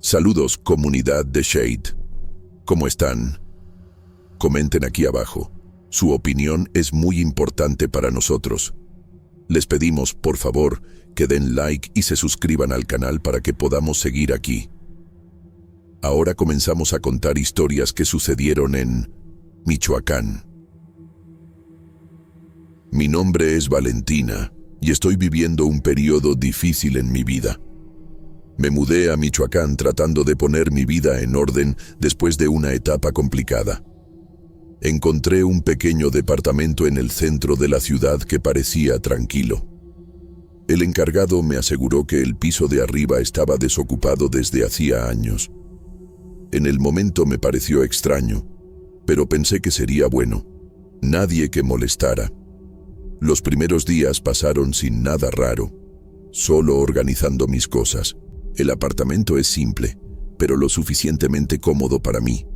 Saludos, comunidad de Shade. ¿Cómo están? Comenten aquí abajo. Su opinión es muy importante para nosotros. Les pedimos, por favor, que den like y se suscriban al canal para que podamos seguir aquí. Ahora comenzamos a contar historias que sucedieron en Michoacán. Mi nombre es Valentina y estoy viviendo un periodo difícil en mi vida. Me mudé a Michoacán tratando de poner mi vida en orden después de una etapa complicada. Encontré un pequeño departamento en el centro de la ciudad que parecía tranquilo. El encargado me aseguró que el piso de arriba estaba desocupado desde hacía años. En el momento me pareció extraño, pero pensé que sería bueno. Nadie que molestara. Los primeros días pasaron sin nada raro, solo organizando mis cosas. El apartamento es simple, pero lo suficientemente cómodo para mí.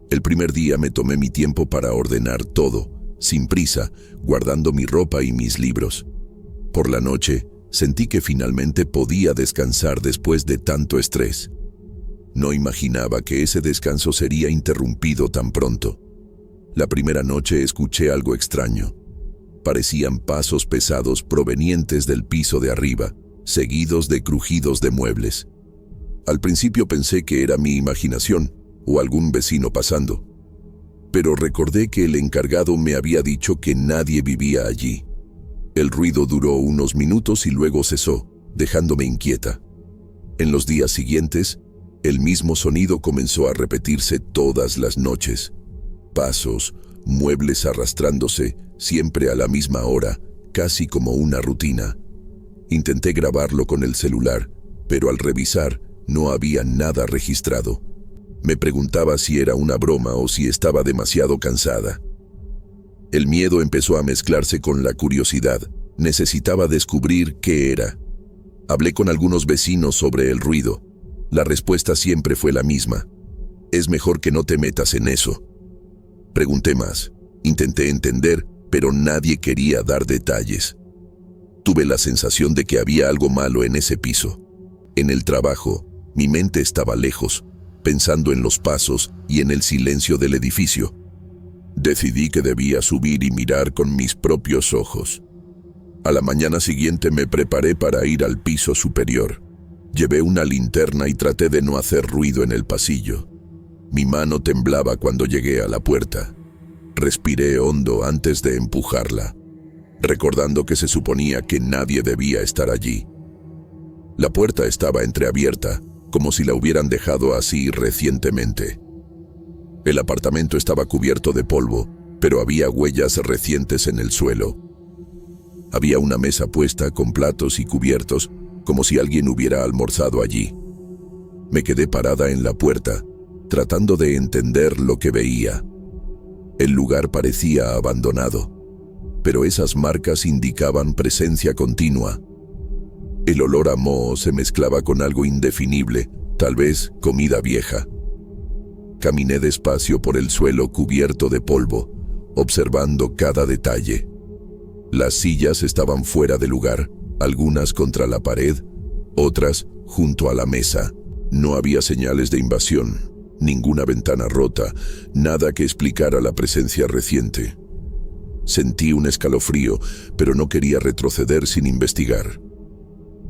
El primer día me tomé mi tiempo para ordenar todo, sin prisa, guardando mi ropa y mis libros. Por la noche, sentí que finalmente podía descansar después de tanto estrés. No imaginaba que ese descanso sería interrumpido tan pronto. La primera noche escuché algo extraño. Parecían pasos pesados provenientes del piso de arriba, seguidos de crujidos de muebles. Al principio pensé que era mi imaginación o algún vecino pasando, pero recordé que el encargado me había dicho que nadie vivía allí. El ruido duró unos minutos y luego cesó, dejándome inquieta. En los días siguientes, el mismo sonido comenzó a repetirse todas las noches. Pasos, muebles arrastrándose, siempre a la misma hora, casi como una rutina. Intenté grabarlo con el celular, pero al revisar no había nada registrado. Me preguntaba si era una broma o si estaba demasiado cansada. El miedo empezó a mezclarse con la curiosidad. Necesitaba descubrir qué era. Hablé con algunos vecinos sobre el ruido. La respuesta siempre fue la misma. Es mejor que no te metas en eso. Pregunté más. Intenté entender, pero nadie quería dar detalles. Tuve la sensación de que había algo malo en ese piso. En el trabajo, mi mente estaba lejos, pensando en los pasos y en el silencio del edificio. Decidí que debía subir y mirar con mis propios ojos. A la mañana siguiente me preparé para ir al piso superior. Llevé una linterna y traté de no hacer ruido en el pasillo. Mi mano temblaba cuando llegué a la puerta. Respiré hondo antes de empujarla, recordando que se suponía que nadie debía estar allí. La puerta estaba entreabierta, como si la hubieran dejado así recientemente. El apartamento estaba cubierto de polvo, pero había huellas recientes en el suelo. Había una mesa puesta con platos y cubiertos, como si alguien hubiera almorzado allí. Me quedé parada en la puerta, tratando de entender lo que veía. El lugar parecía abandonado, pero esas marcas indicaban presencia continua. El olor a moho se mezclaba con algo indefinible, tal vez comida vieja. Caminé despacio por el suelo cubierto de polvo, observando cada detalle. Las sillas estaban fuera de lugar, algunas contra la pared, otras junto a la mesa. No había señales de invasión, ninguna ventana rota, nada que explicara la presencia reciente. Sentí un escalofrío, pero no quería retroceder sin investigar.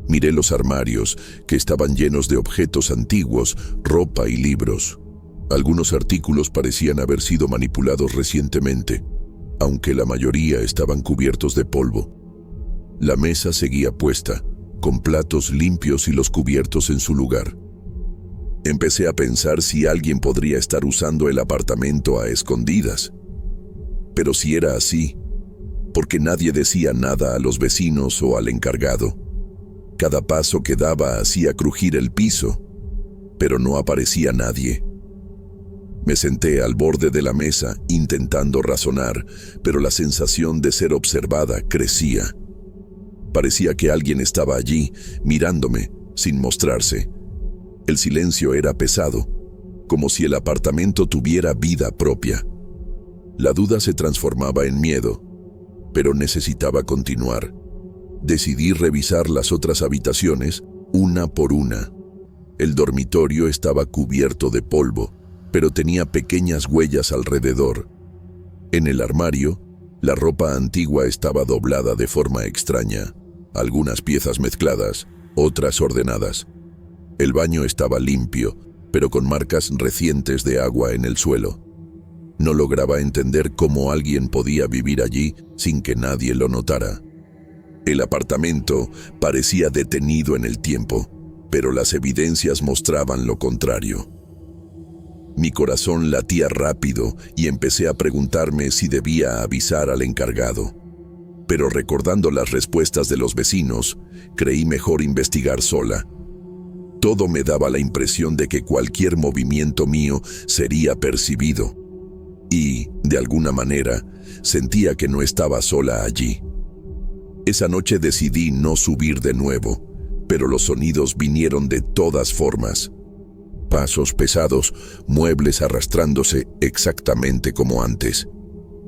Miré los armarios, que estaban llenos de objetos antiguos, ropa y libros. Algunos artículos parecían haber sido manipulados recientemente, aunque la mayoría estaban cubiertos de polvo. La mesa seguía puesta, con platos limpios y los cubiertos en su lugar. Empecé a pensar si alguien podría estar usando el apartamento a escondidas. Pero si era así, ¿por qué nadie decía nada a los vecinos o al encargado? Cada paso que daba hacía crujir el piso, pero no aparecía nadie. Me senté al borde de la mesa intentando razonar, pero la sensación de ser observada crecía. Parecía que alguien estaba allí, mirándome, sin mostrarse. El silencio era pesado, como si el apartamento tuviera vida propia. La duda se transformaba en miedo, pero necesitaba continuar. Decidí revisar las otras habitaciones, una por una. El dormitorio estaba cubierto de polvo, pero tenía pequeñas huellas alrededor. En el armario, la ropa antigua estaba doblada de forma extraña, algunas piezas mezcladas, otras ordenadas. El baño estaba limpio, pero con marcas recientes de agua en el suelo. No lograba entender cómo alguien podía vivir allí sin que nadie lo notara. El apartamento parecía detenido en el tiempo, pero las evidencias mostraban lo contrario. Mi corazón latía rápido y empecé a preguntarme si debía avisar al encargado. Pero recordando las respuestas de los vecinos, creí mejor investigar sola. Todo me daba la impresión de que cualquier movimiento mío sería percibido. Y, de alguna manera, sentía que no estaba sola allí. Esa noche decidí no subir de nuevo, pero los sonidos vinieron de todas formas. Pasos pesados, muebles arrastrándose exactamente como antes.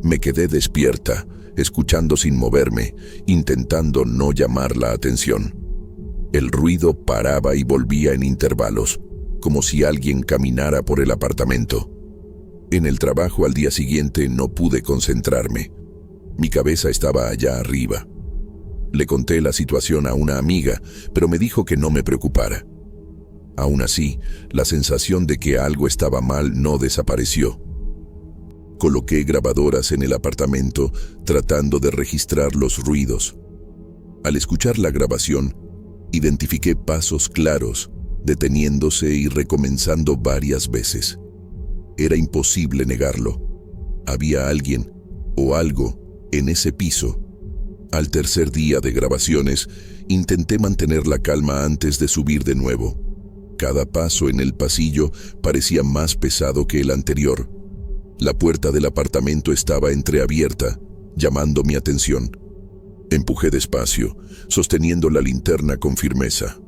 Me quedé despierta, escuchando sin moverme, intentando no llamar la atención. El ruido paraba y volvía en intervalos, como si alguien caminara por el apartamento. En el trabajo al día siguiente no pude concentrarme. Mi cabeza estaba allá arriba. Le conté la situación a una amiga, pero me dijo que no me preocupara. Aún así, la sensación de que algo estaba mal no desapareció. Coloqué grabadoras en el apartamento, tratando de registrar los ruidos. Al escuchar la grabación, identifiqué pasos claros, deteniéndose y recomenzando varias veces. Era imposible negarlo. Había alguien, o algo, en ese piso. Al tercer día de grabaciones, intenté mantener la calma antes de subir de nuevo. Cada paso en el pasillo parecía más pesado que el anterior. La puerta del apartamento estaba entreabierta, llamando mi atención. Empujé despacio, sosteniendo la linterna con firmeza.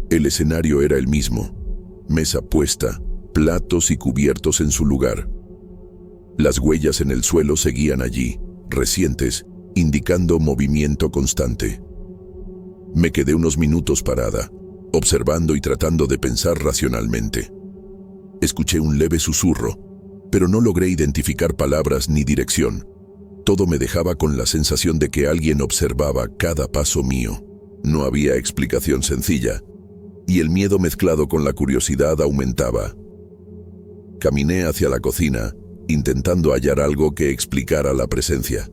El escenario era el mismo: mesa puesta, platos y cubiertos en su lugar. Las huellas en el suelo seguían allí, recientes, indicando movimiento constante. Me quedé unos minutos parada, observando y tratando de pensar racionalmente. Escuché un leve susurro, pero no logré identificar palabras ni dirección. Todo me dejaba con la sensación de que alguien observaba cada paso mío. No había explicación sencilla, y el miedo mezclado con la curiosidad aumentaba. Caminé hacia la cocina, intentando hallar algo que explicara la presencia.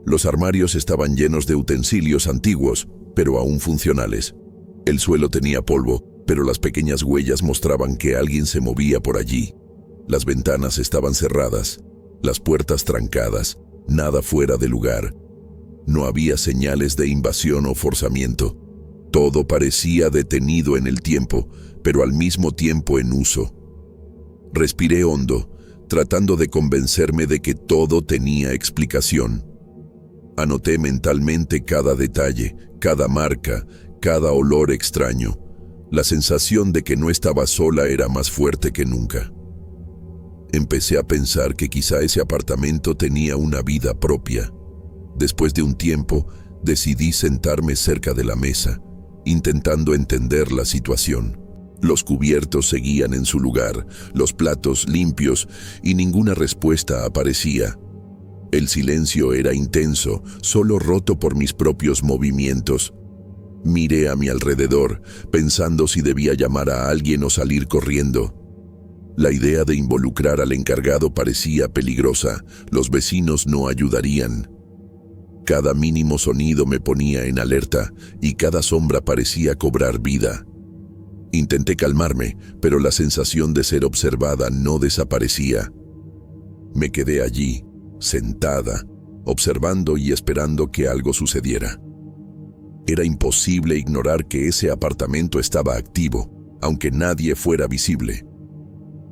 Los armarios estaban llenos de utensilios antiguos, pero aún funcionales. El suelo tenía polvo, pero las pequeñas huellas mostraban que alguien se movía por allí. Las ventanas estaban cerradas, las puertas trancadas, nada fuera de lugar. No había señales de invasión o forzamiento. Todo parecía detenido en el tiempo, pero al mismo tiempo en uso. Respiré hondo, tratando de convencerme de que todo tenía explicación. Anoté mentalmente cada detalle, cada marca, cada olor extraño. La sensación de que no estaba sola era más fuerte que nunca. Empecé a pensar que quizá ese apartamento tenía una vida propia. Después de un tiempo, decidí sentarme cerca de la mesa, intentando entender la situación. Los cubiertos seguían en su lugar, los platos limpios, y ninguna respuesta aparecía. El silencio era intenso, solo roto por mis propios movimientos. Miré a mi alrededor, pensando si debía llamar a alguien o salir corriendo. La idea de involucrar al encargado parecía peligrosa. Los vecinos no ayudarían. Cada mínimo sonido me ponía en alerta y cada sombra parecía cobrar vida. Intenté calmarme, pero la sensación de ser observada no desaparecía. Me quedé allí, sentada, observando y esperando que algo sucediera. Era imposible ignorar que ese apartamento estaba activo, aunque nadie fuera visible.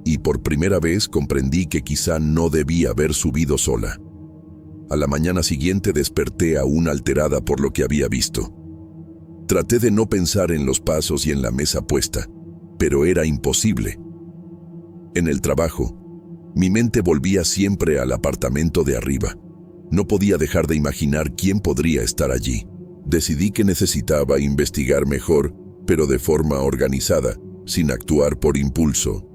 Y por primera vez comprendí que quizá no debía haber subido sola. A la mañana siguiente desperté aún alterada por lo que había visto. Traté de no pensar en los pasos y en la mesa puesta, pero era imposible. En el trabajo, mi mente volvía siempre al apartamento de arriba. No podía dejar de imaginar quién podría estar allí. Decidí que necesitaba investigar mejor pero de forma organizada, sin actuar por impulso.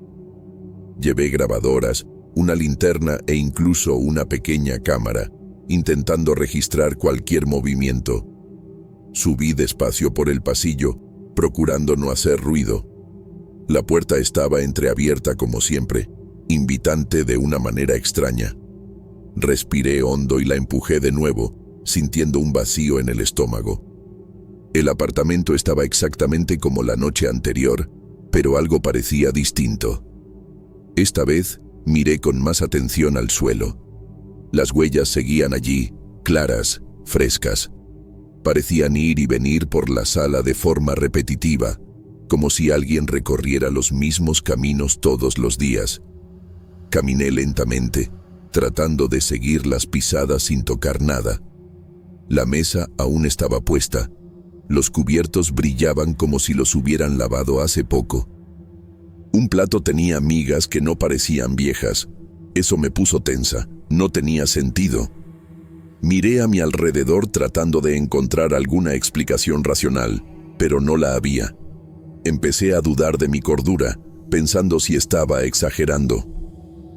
Llevé grabadoras, una linterna e incluso una pequeña cámara, intentando registrar cualquier movimiento. Subí despacio por el pasillo, procurando no hacer ruido. La puerta estaba entreabierta como siempre, invitante de una manera extraña. Respiré hondo y la empujé de nuevo, sintiendo un vacío en el estómago. El apartamento estaba exactamente como la noche anterior, pero algo parecía distinto. Esta vez miré con más atención al suelo. Las huellas seguían allí, claras, frescas. Parecían ir y venir por la sala de forma repetitiva, como si alguien recorriera los mismos caminos todos los días. Caminé lentamente, tratando de seguir las pisadas sin tocar nada. La mesa aún estaba puesta. Los cubiertos brillaban como si los hubieran lavado hace poco. Un plato tenía migas que no parecían viejas. Eso me puso tensa. No tenía sentido. Miré a mi alrededor tratando de encontrar alguna explicación racional, pero no la había. Empecé a dudar de mi cordura, pensando si estaba exagerando.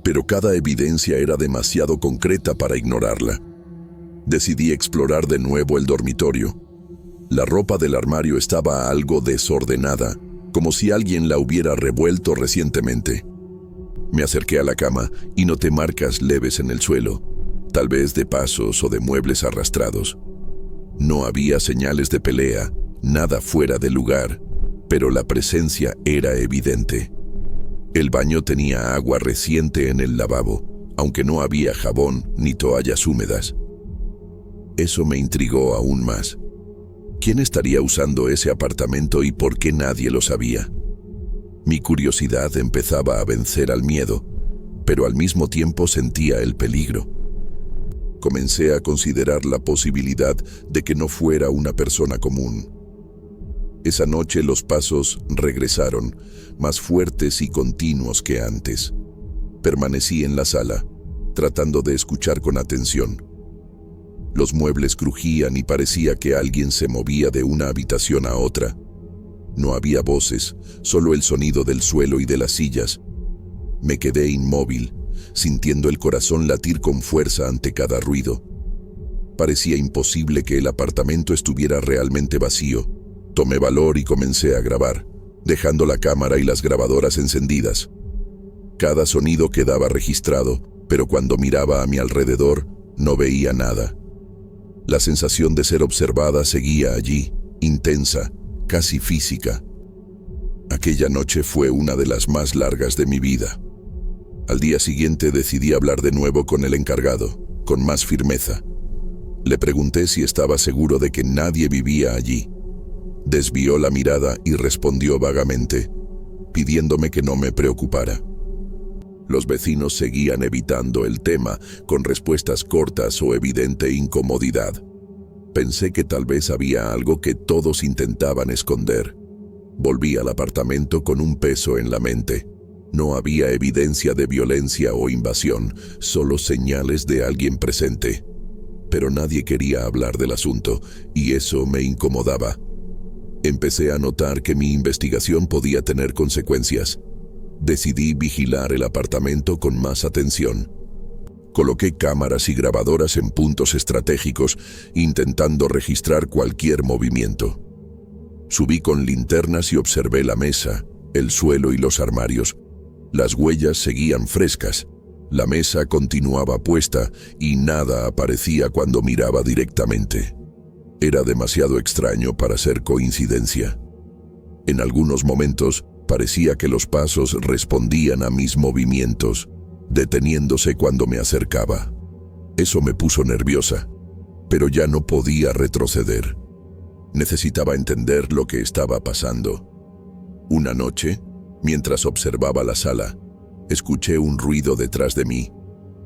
Pero cada evidencia era demasiado concreta para ignorarla. Decidí explorar de nuevo el dormitorio. La ropa del armario estaba algo desordenada, como si alguien la hubiera revuelto recientemente. Me acerqué a la cama y noté marcas leves en el suelo, tal vez de pasos o de muebles arrastrados. No había señales de pelea, nada fuera de lugar, pero la presencia era evidente. El baño tenía agua reciente en el lavabo, aunque no había jabón ni toallas húmedas. Eso me intrigó aún más. ¿Quién estaría usando ese apartamento y por qué nadie lo sabía? Mi curiosidad empezaba a vencer al miedo, pero al mismo tiempo sentía el peligro. Comencé a considerar la posibilidad de que no fuera una persona común. Esa noche los pasos regresaron, más fuertes y continuos que antes. Permanecí en la sala, tratando de escuchar con atención. Los muebles crujían y parecía que alguien se movía de una habitación a otra. No había voces, solo el sonido del suelo y de las sillas. Me quedé inmóvil, sintiendo el corazón latir con fuerza ante cada ruido. Parecía imposible que el apartamento estuviera realmente vacío. Tomé valor y comencé a grabar, dejando la cámara y las grabadoras encendidas. Cada sonido quedaba registrado, pero cuando miraba a mi alrededor, no veía nada. La sensación de ser observada seguía allí, intensa, casi física. Aquella noche fue una de las más largas de mi vida. Al día siguiente decidí hablar de nuevo con el encargado, con más firmeza. Le pregunté si estaba seguro de que nadie vivía allí. Desvió la mirada y respondió vagamente, pidiéndome que no me preocupara. Los vecinos seguían evitando el tema, con respuestas cortas o evidente incomodidad. Pensé que tal vez había algo que todos intentaban esconder. Volví al apartamento con un peso en la mente. No había evidencia de violencia o invasión, solo señales de alguien presente. Pero nadie quería hablar del asunto, y eso me incomodaba. Empecé a notar que mi investigación podía tener consecuencias. Decidí vigilar el apartamento con más atención. Coloqué cámaras y grabadoras en puntos estratégicos, intentando registrar cualquier movimiento. Subí con linternas y observé la mesa, el suelo y los armarios. Las huellas seguían frescas. La mesa continuaba puesta y nada aparecía cuando miraba directamente. Era demasiado extraño para ser coincidencia. En algunos momentos, parecía que los pasos respondían a mis movimientos, deteniéndose cuando me acercaba. Eso me puso nerviosa, pero ya no podía retroceder. Necesitaba entender lo que estaba pasando. Una noche, mientras observaba la sala, escuché un ruido detrás de mí.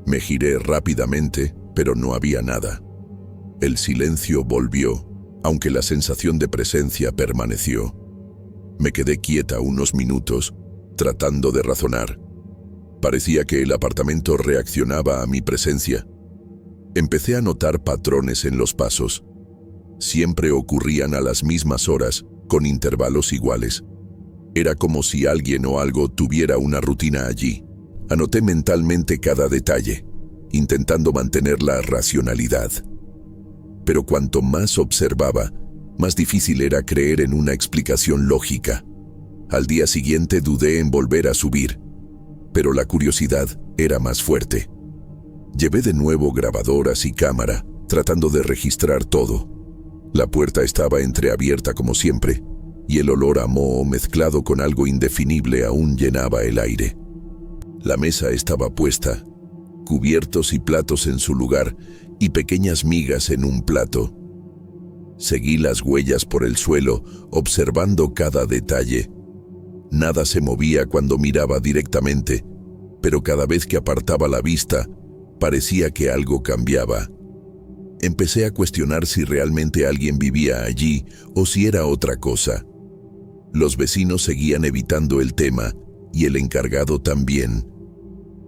Me giré rápidamente, pero no había nada. El silencio volvió, aunque la sensación de presencia permaneció. Me quedé quieta unos minutos, tratando de razonar. Parecía que el apartamento reaccionaba a mi presencia. Empecé a notar patrones en los pasos. Siempre ocurrían a las mismas horas, con intervalos iguales. Era como si alguien o algo tuviera una rutina allí. Anoté mentalmente cada detalle, intentando mantener la racionalidad. Pero cuanto más observaba, más difícil era creer en una explicación lógica. Al día siguiente dudé en volver a subir, pero la curiosidad era más fuerte. Llevé de nuevo grabadoras y cámara, tratando de registrar todo. La puerta estaba entreabierta como siempre, y el olor a moho mezclado con algo indefinible aún llenaba el aire. La mesa estaba puesta, cubiertos y platos en su lugar, y pequeñas migas en un plato. Seguí las huellas por el suelo, observando cada detalle. Nada se movía cuando miraba directamente, pero cada vez que apartaba la vista, parecía que algo cambiaba. Empecé a cuestionar si realmente alguien vivía allí o si era otra cosa. Los vecinos seguían evitando el tema, y el encargado también.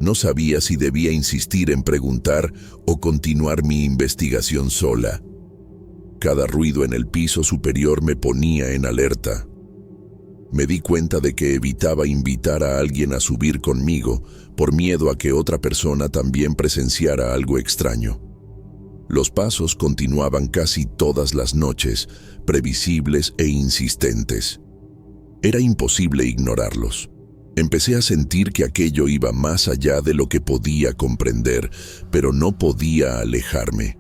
No sabía si debía insistir en preguntar o continuar mi investigación sola. Cada ruido en el piso superior me ponía en alerta. Me di cuenta de que evitaba invitar a alguien a subir conmigo por miedo a que otra persona también presenciara algo extraño. Los pasos continuaban casi todas las noches, previsibles e insistentes. Era imposible ignorarlos. Empecé a sentir que aquello iba más allá de lo que podía comprender, pero no podía alejarme.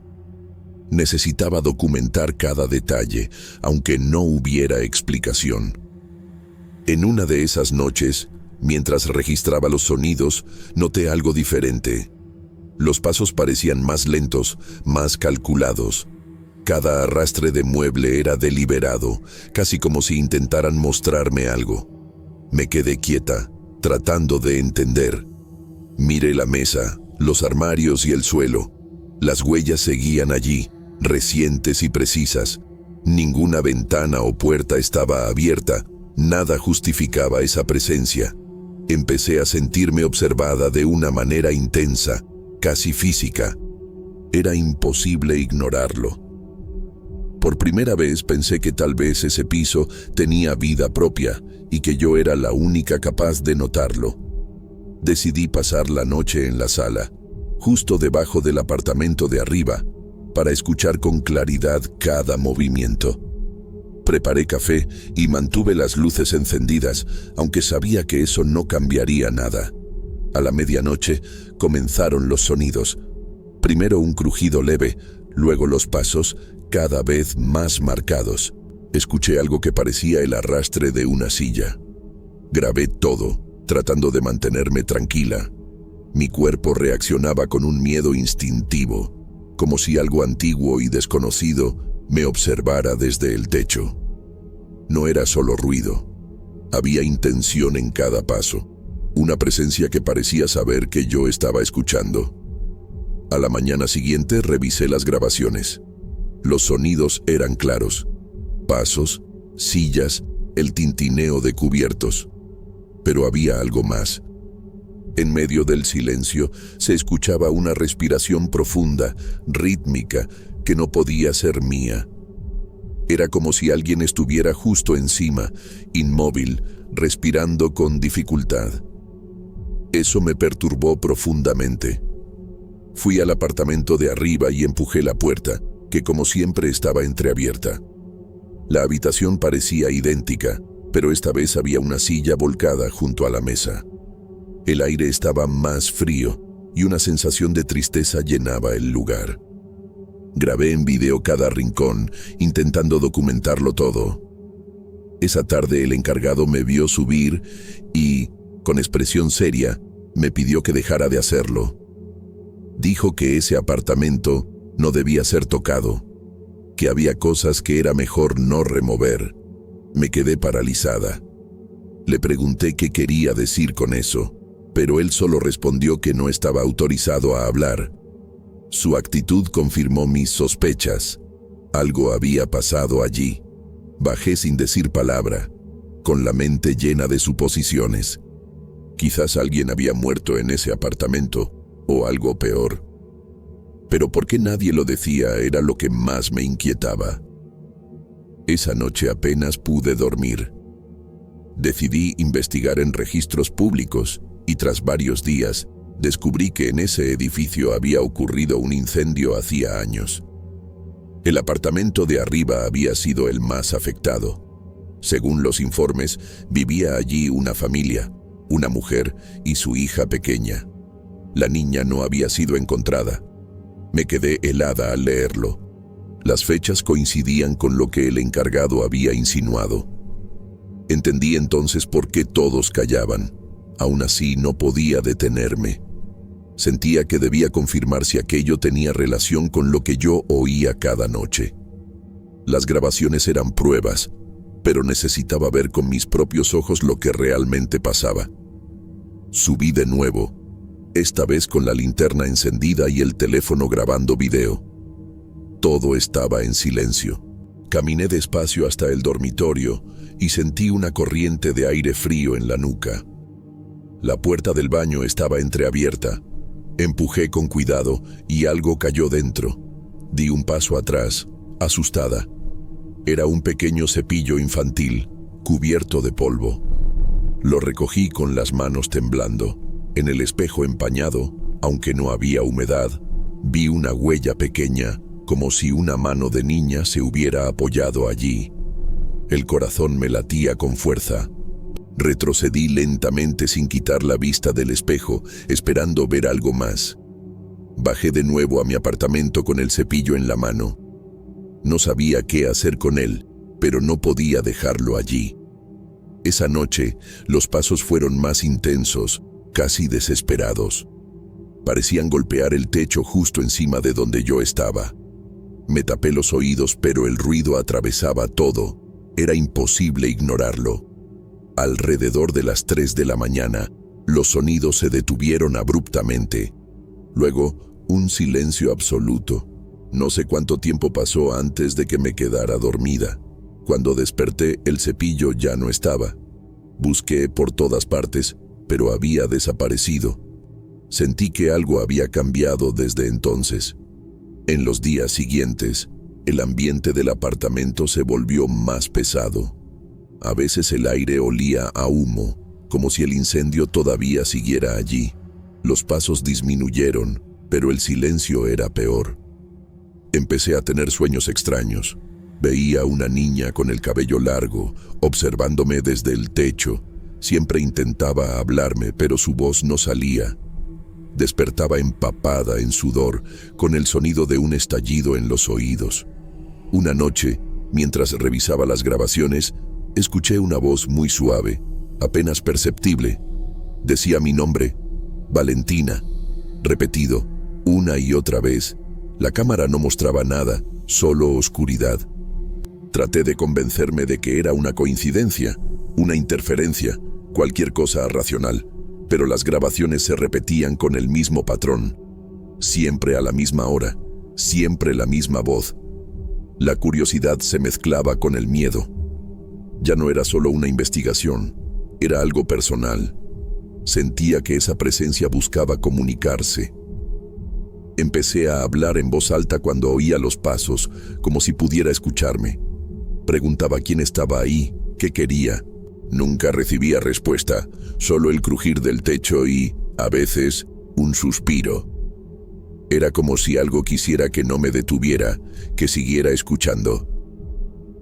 Necesitaba documentar cada detalle, aunque no hubiera explicación. En una de esas noches, mientras registraba los sonidos, noté algo diferente. Los pasos parecían más lentos, más calculados. Cada arrastre de mueble era deliberado, casi como si intentaran mostrarme algo. Me quedé quieta, tratando de entender. Miré la mesa, los armarios y el suelo. Las huellas seguían allí, recientes y precisas. Ninguna ventana o puerta estaba abierta, nada justificaba esa presencia. Empecé a sentirme observada de una manera intensa, casi física. Era imposible ignorarlo. Por primera vez pensé que tal vez ese piso tenía vida propia y que yo era la única capaz de notarlo. Decidí pasar la noche en la sala, justo debajo del apartamento de arriba, para escuchar con claridad cada movimiento. Preparé café y mantuve las luces encendidas, aunque sabía que eso no cambiaría nada. A la medianoche comenzaron los sonidos. Primero un crujido leve, luego los pasos, cada vez más marcados. Escuché algo que parecía el arrastre de una silla. Grabé todo, tratando de mantenerme tranquila. Mi cuerpo reaccionaba con un miedo instintivo, como si algo antiguo y desconocido me observara desde el techo. No era solo ruido. Había intención en cada paso, una presencia que parecía saber que yo estaba escuchando. A la mañana siguiente revisé las grabaciones. Los sonidos eran claros. Pasos, sillas, el tintineo de cubiertos. Pero había algo más. En medio del silencio se escuchaba una respiración profunda, rítmica, que no podía ser mía. Era como si alguien estuviera justo encima, inmóvil, respirando con dificultad. Eso me perturbó profundamente. Fui al apartamento de arriba y empujé la puerta, que como siempre estaba entreabierta. La habitación parecía idéntica, pero esta vez había una silla volcada junto a la mesa. El aire estaba más frío y una sensación de tristeza llenaba el lugar. Grabé en video cada rincón, intentando documentarlo todo. Esa tarde el encargado me vio subir y, con expresión seria, me pidió que dejara de hacerlo. Dijo que ese apartamento no debía ser tocado, que había cosas que era mejor no remover. Me quedé paralizada. Le pregunté qué quería decir con eso, pero él solo respondió que no estaba autorizado a hablar. Su actitud confirmó mis sospechas. Algo había pasado allí. Bajé sin decir palabra, con la mente llena de suposiciones. Quizás alguien había muerto en ese apartamento, o algo peor. Pero ¿por qué nadie lo decía? Era lo que más me inquietaba. Esa noche apenas pude dormir. Decidí investigar en registros públicos y tras varios días descubrí que en ese edificio había ocurrido un incendio hacía años. El apartamento de arriba había sido el más afectado. Según los informes, vivía allí una familia, una mujer y su hija pequeña. La niña no había sido encontrada. Me quedé helada al leerlo. Las fechas coincidían con lo que el encargado había insinuado. Entendí entonces por qué todos callaban. Aún así no podía detenerme. Sentía que debía confirmar si aquello tenía relación con lo que yo oía cada noche. Las grabaciones eran pruebas, pero necesitaba ver con mis propios ojos lo que realmente pasaba. Subí de nuevo, esta vez con la linterna encendida y el teléfono grabando video. Todo estaba en silencio. Caminé despacio hasta el dormitorio y sentí una corriente de aire frío en la nuca. La puerta del baño estaba entreabierta. Empujé con cuidado y algo cayó dentro. Di un paso atrás, asustada. Era un pequeño cepillo infantil, cubierto de polvo. Lo recogí con las manos temblando. En el espejo empañado, aunque no había humedad, vi una huella pequeña, como si una mano de niña se hubiera apoyado allí. El corazón me latía con fuerza. Retrocedí lentamente sin quitar la vista del espejo, esperando ver algo más. Bajé de nuevo a mi apartamento con el cepillo en la mano. No sabía qué hacer con él, pero no podía dejarlo allí. Esa noche, los pasos fueron más intensos, casi desesperados. Parecían golpear el techo justo encima de donde yo estaba. Me tapé los oídos, pero el ruido atravesaba todo. Era imposible ignorarlo. Alrededor de las 3 de la mañana, los sonidos se detuvieron abruptamente. Luego, un silencio absoluto. No sé cuánto tiempo pasó antes de que me quedara dormida. Cuando desperté, el cepillo ya no estaba. Busqué por todas partes, pero había desaparecido. Sentí que algo había cambiado desde entonces. En los días siguientes, el ambiente del apartamento se volvió más pesado. A veces el aire olía a humo, como si el incendio todavía siguiera allí. Los pasos disminuyeron, pero el silencio era peor. Empecé a tener sueños extraños. Veía a una niña con el cabello largo, observándome desde el techo. Siempre intentaba hablarme, pero su voz no salía. Despertaba empapada en sudor, con el sonido de un estallido en los oídos. Una noche, mientras revisaba las grabaciones, escuché una voz muy suave, apenas perceptible. Decía mi nombre, Valentina, repetido, una y otra vez. La cámara no mostraba nada, solo oscuridad. Traté de convencerme de que era una coincidencia, una interferencia, cualquier cosa racional, pero las grabaciones se repetían con el mismo patrón. Siempre a la misma hora, siempre la misma voz. La curiosidad se mezclaba con el miedo. Ya no era solo una investigación, era algo personal. Sentía que esa presencia buscaba comunicarse. Empecé a hablar en voz alta cuando oía los pasos, como si pudiera escucharme. Preguntaba quién estaba ahí, qué quería. Nunca recibía respuesta, solo el crujir del techo y, a veces, un suspiro. Era como si algo quisiera que no me detuviera, que siguiera escuchando.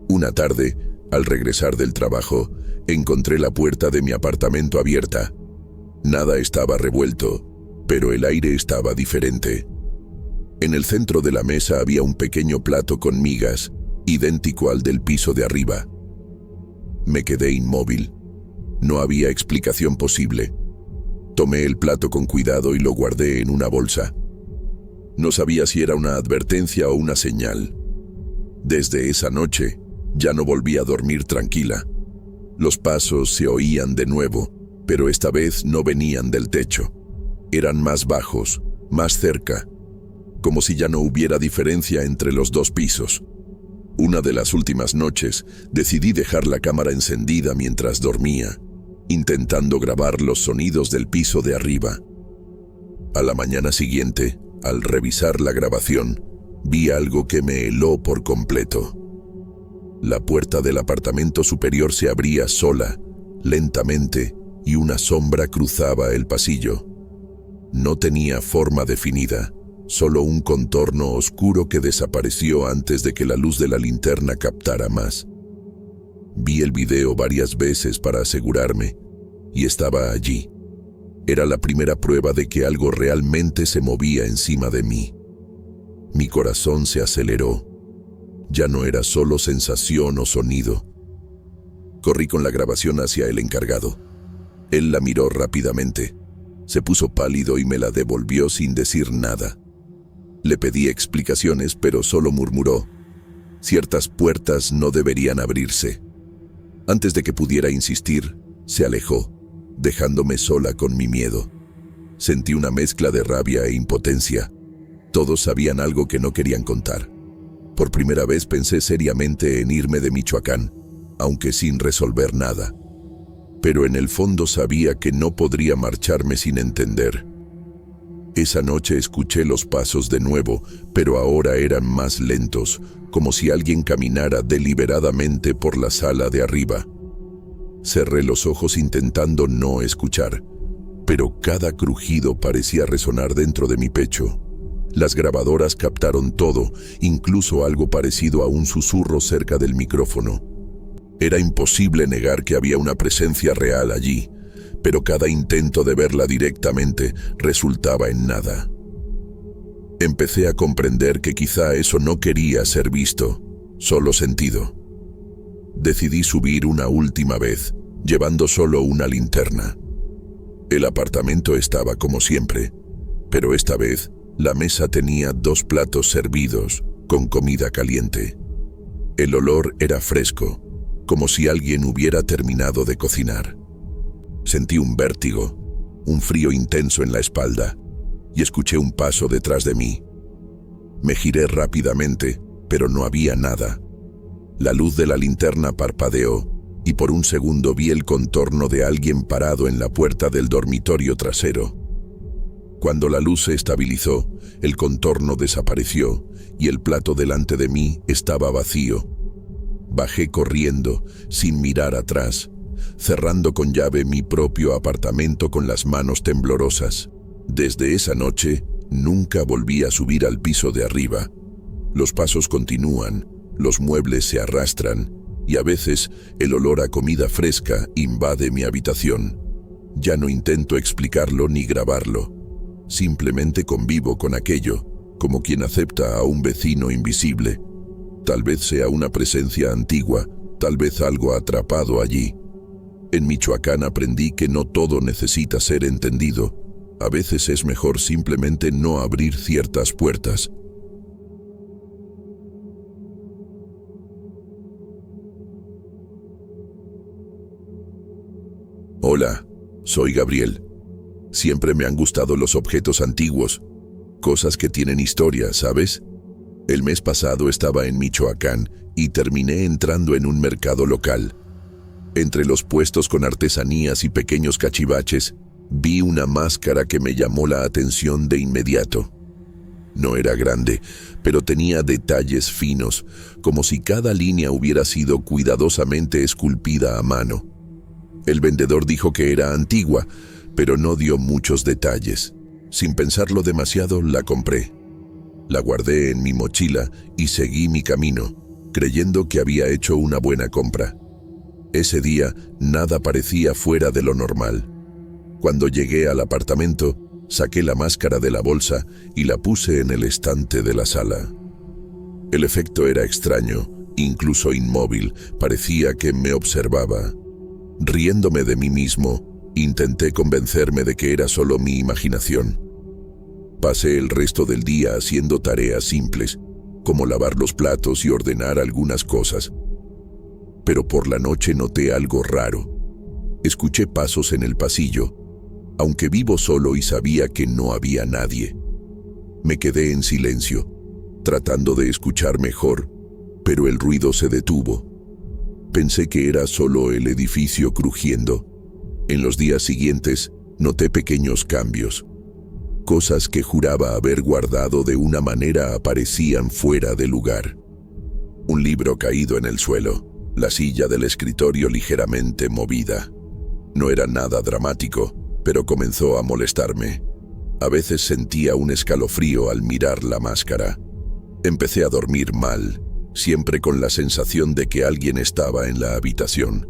Una tarde, al regresar del trabajo, encontré la puerta de mi apartamento abierta. Nada estaba revuelto, pero el aire estaba diferente. En el centro de la mesa había un pequeño plato con migas, idéntico al del piso de arriba. Me quedé inmóvil. No había explicación posible. Tomé el plato con cuidado y lo guardé en una bolsa. No sabía si era una advertencia o una señal. Desde esa noche, ya no volví a dormir tranquila. Los pasos se oían de nuevo, pero esta vez no venían del techo. Eran más bajos, más cerca, como si ya no hubiera diferencia entre los dos pisos. Una de las últimas noches, decidí dejar la cámara encendida mientras dormía, intentando grabar los sonidos del piso de arriba. A la mañana siguiente, al revisar la grabación, vi algo que me heló por completo. La puerta del apartamento superior se abría sola, lentamente, y una sombra cruzaba el pasillo. No tenía forma definida, solo un contorno oscuro que desapareció antes de que la luz de la linterna captara más. Vi el video varias veces para asegurarme, y estaba allí. Era la primera prueba de que algo realmente se movía encima de mí. Mi corazón se aceleró. Ya no era solo sensación o sonido. Corrí con la grabación hacia el encargado. Él la miró rápidamente. Se puso pálido y me la devolvió sin decir nada. Le pedí explicaciones, pero solo murmuró: ciertas puertas no deberían abrirse. Antes de que pudiera insistir, se alejó, dejándome sola con mi miedo. Sentí una mezcla de rabia e impotencia. Todos sabían algo que no querían contar. Por primera vez pensé seriamente en irme de Michoacán, aunque sin resolver nada. Pero en el fondo sabía que no podría marcharme sin entender. Esa noche escuché los pasos de nuevo, pero ahora eran más lentos, como si alguien caminara deliberadamente por la sala de arriba. Cerré los ojos intentando no escuchar, pero cada crujido parecía resonar dentro de mi pecho. Las grabadoras captaron todo, incluso algo parecido a un susurro cerca del micrófono. Era imposible negar que había una presencia real allí, pero cada intento de verla directamente resultaba en nada. Empecé a comprender que quizá eso no quería ser visto, solo sentido. Decidí subir una última vez, llevando solo una linterna. El apartamento estaba como siempre, pero esta vez la mesa tenía 2 platos servidos con comida caliente. El olor era fresco, como si alguien hubiera terminado de cocinar. Sentí un vértigo, un frío intenso en la espalda, y escuché un paso detrás de mí. Me giré rápidamente, pero no había nada. La luz de la linterna parpadeó, y por un segundo vi el contorno de alguien parado en la puerta del dormitorio trasero. Cuando la luz se estabilizó, el contorno desapareció, y el plato delante de mí estaba vacío. Bajé corriendo, sin mirar atrás, cerrando con llave mi propio apartamento con las manos temblorosas. Desde esa noche, nunca volví a subir al piso de arriba. Los pasos continúan, los muebles se arrastran, y a veces el olor a comida fresca invade mi habitación. Ya no intento explicarlo ni grabarlo. Simplemente convivo con aquello, como quien acepta a un vecino invisible. Tal vez sea una presencia antigua, tal vez algo atrapado allí. En Michoacán aprendí que no todo necesita ser entendido. A veces es mejor simplemente no abrir ciertas puertas. Hola, soy Gabriel. Siempre me han gustado los objetos antiguos, cosas que tienen historia, ¿sabes? El mes pasado estaba en Michoacán y terminé entrando en un mercado local. Entre los puestos con artesanías y pequeños cachivaches, vi una máscara que me llamó la atención de inmediato. No era grande, pero tenía detalles finos, como si cada línea hubiera sido cuidadosamente esculpida a mano. El vendedor dijo que era antigua, pero no dio muchos detalles. Sin pensarlo demasiado, la compré. La guardé en mi mochila y seguí mi camino, creyendo que había hecho una buena compra. Ese día, nada parecía fuera de lo normal. Cuando llegué al apartamento, saqué la máscara de la bolsa y la puse en el estante de la sala. El efecto era extraño, incluso inmóvil, parecía que me observaba. Riéndome de mí mismo, intenté convencerme de que era solo mi imaginación. Pasé el resto del día haciendo tareas simples, como lavar los platos y ordenar algunas cosas. Pero por la noche noté algo raro. Escuché pasos en el pasillo, aunque vivo solo y sabía que no había nadie. Me quedé en silencio, tratando de escuchar mejor, pero el ruido se detuvo. Pensé que era solo el edificio crujiendo. En los días siguientes, noté pequeños cambios. Cosas que juraba haber guardado de una manera aparecían fuera de lugar. Un libro caído en el suelo, la silla del escritorio ligeramente movida. No era nada dramático, pero comenzó a molestarme. A veces sentía un escalofrío al mirar la máscara. Empecé a dormir mal, siempre con la sensación de que alguien estaba en la habitación.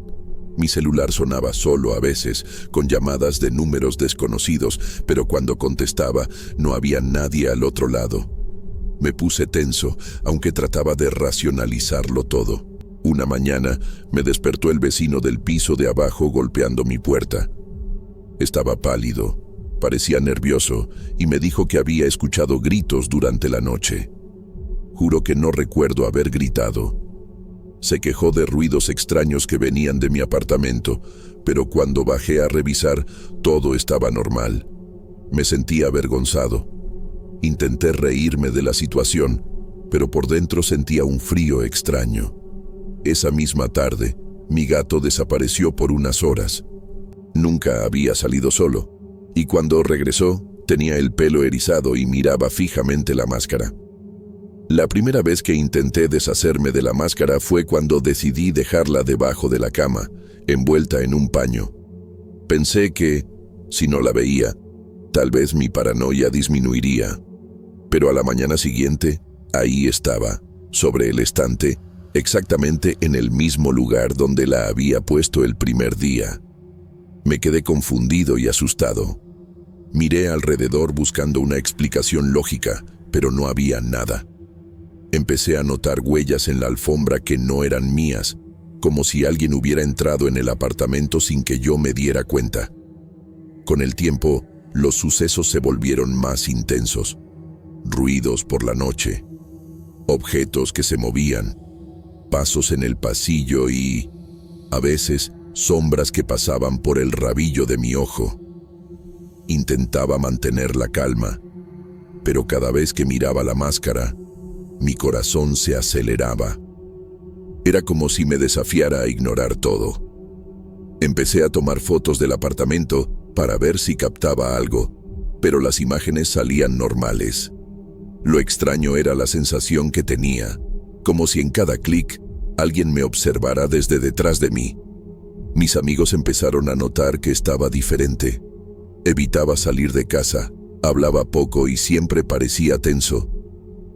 Mi celular sonaba solo a veces, con llamadas de números desconocidos, pero cuando contestaba no había nadie al otro lado. Me puse tenso, aunque trataba de racionalizarlo todo. Una mañana me despertó el vecino del piso de abajo golpeando mi puerta. Estaba pálido, parecía nervioso y me dijo que había escuchado gritos durante la noche. Juro que no recuerdo haber gritado. Se quejó de ruidos extraños que venían de mi apartamento, pero cuando bajé a revisar, todo estaba normal. Me sentí avergonzado. Intenté reírme de la situación, pero por dentro sentía un frío extraño. Esa misma tarde, mi gato desapareció por unas horas. Nunca había salido solo, y cuando regresó, tenía el pelo erizado y miraba fijamente la máscara. La primera vez que intenté deshacerme de la máscara fue cuando decidí dejarla debajo de la cama, envuelta en un paño. Pensé que, si no la veía, tal vez mi paranoia disminuiría. Pero a la mañana siguiente, ahí estaba, sobre el estante, exactamente en el mismo lugar donde la había puesto el primer día. Me quedé confundido y asustado. Miré alrededor buscando una explicación lógica, pero no había nada. Empecé a notar huellas en la alfombra que no eran mías, como si alguien hubiera entrado en el apartamento sin que yo me diera cuenta. Con el tiempo, los sucesos se volvieron más intensos. Ruidos por la noche, objetos que se movían, pasos en el pasillo y, a veces, sombras que pasaban por el rabillo de mi ojo. Intentaba mantener la calma, pero cada vez que miraba la máscara, mi corazón se aceleraba. Era como si me desafiara a ignorar todo. Empecé a tomar fotos del apartamento para ver si captaba algo, pero las imágenes salían normales. Lo extraño era la sensación que tenía, como si en cada clic alguien me observara desde detrás de mí. Mis amigos empezaron a notar que estaba diferente. Evitaba salir de casa, hablaba poco y siempre parecía tenso.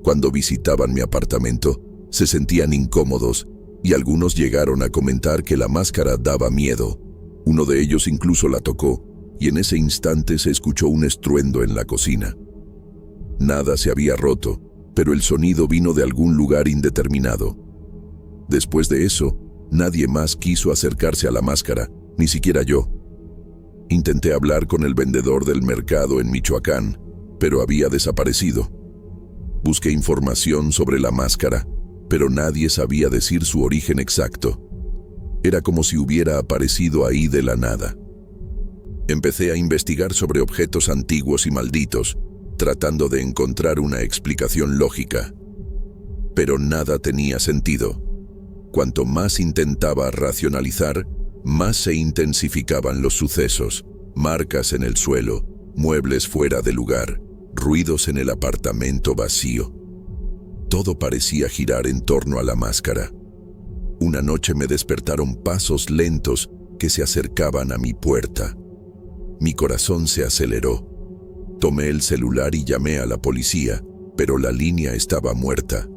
Cuando visitaban mi apartamento, se sentían incómodos y algunos llegaron a comentar que la máscara daba miedo. Uno de ellos incluso la tocó y en ese instante se escuchó un estruendo en la cocina. Nada se había roto, pero el sonido vino de algún lugar indeterminado. Después de eso, nadie más quiso acercarse a la máscara, ni siquiera yo. Intenté hablar con el vendedor del mercado en Michoacán, pero había desaparecido. Busqué información sobre la máscara, pero nadie sabía decir su origen exacto. Era como si hubiera aparecido ahí de la nada. Empecé a investigar sobre objetos antiguos y malditos, tratando de encontrar una explicación lógica. Pero nada tenía sentido. Cuanto más intentaba racionalizar, más se intensificaban los sucesos, marcas en el suelo, muebles fuera de lugar, ruidos en el apartamento vacío. Todo parecía girar en torno a la máscara. Una noche me despertaron pasos lentos que se acercaban a mi puerta. Mi corazón se aceleró. Tomé el celular y llamé a la policía, pero la línea estaba muerta.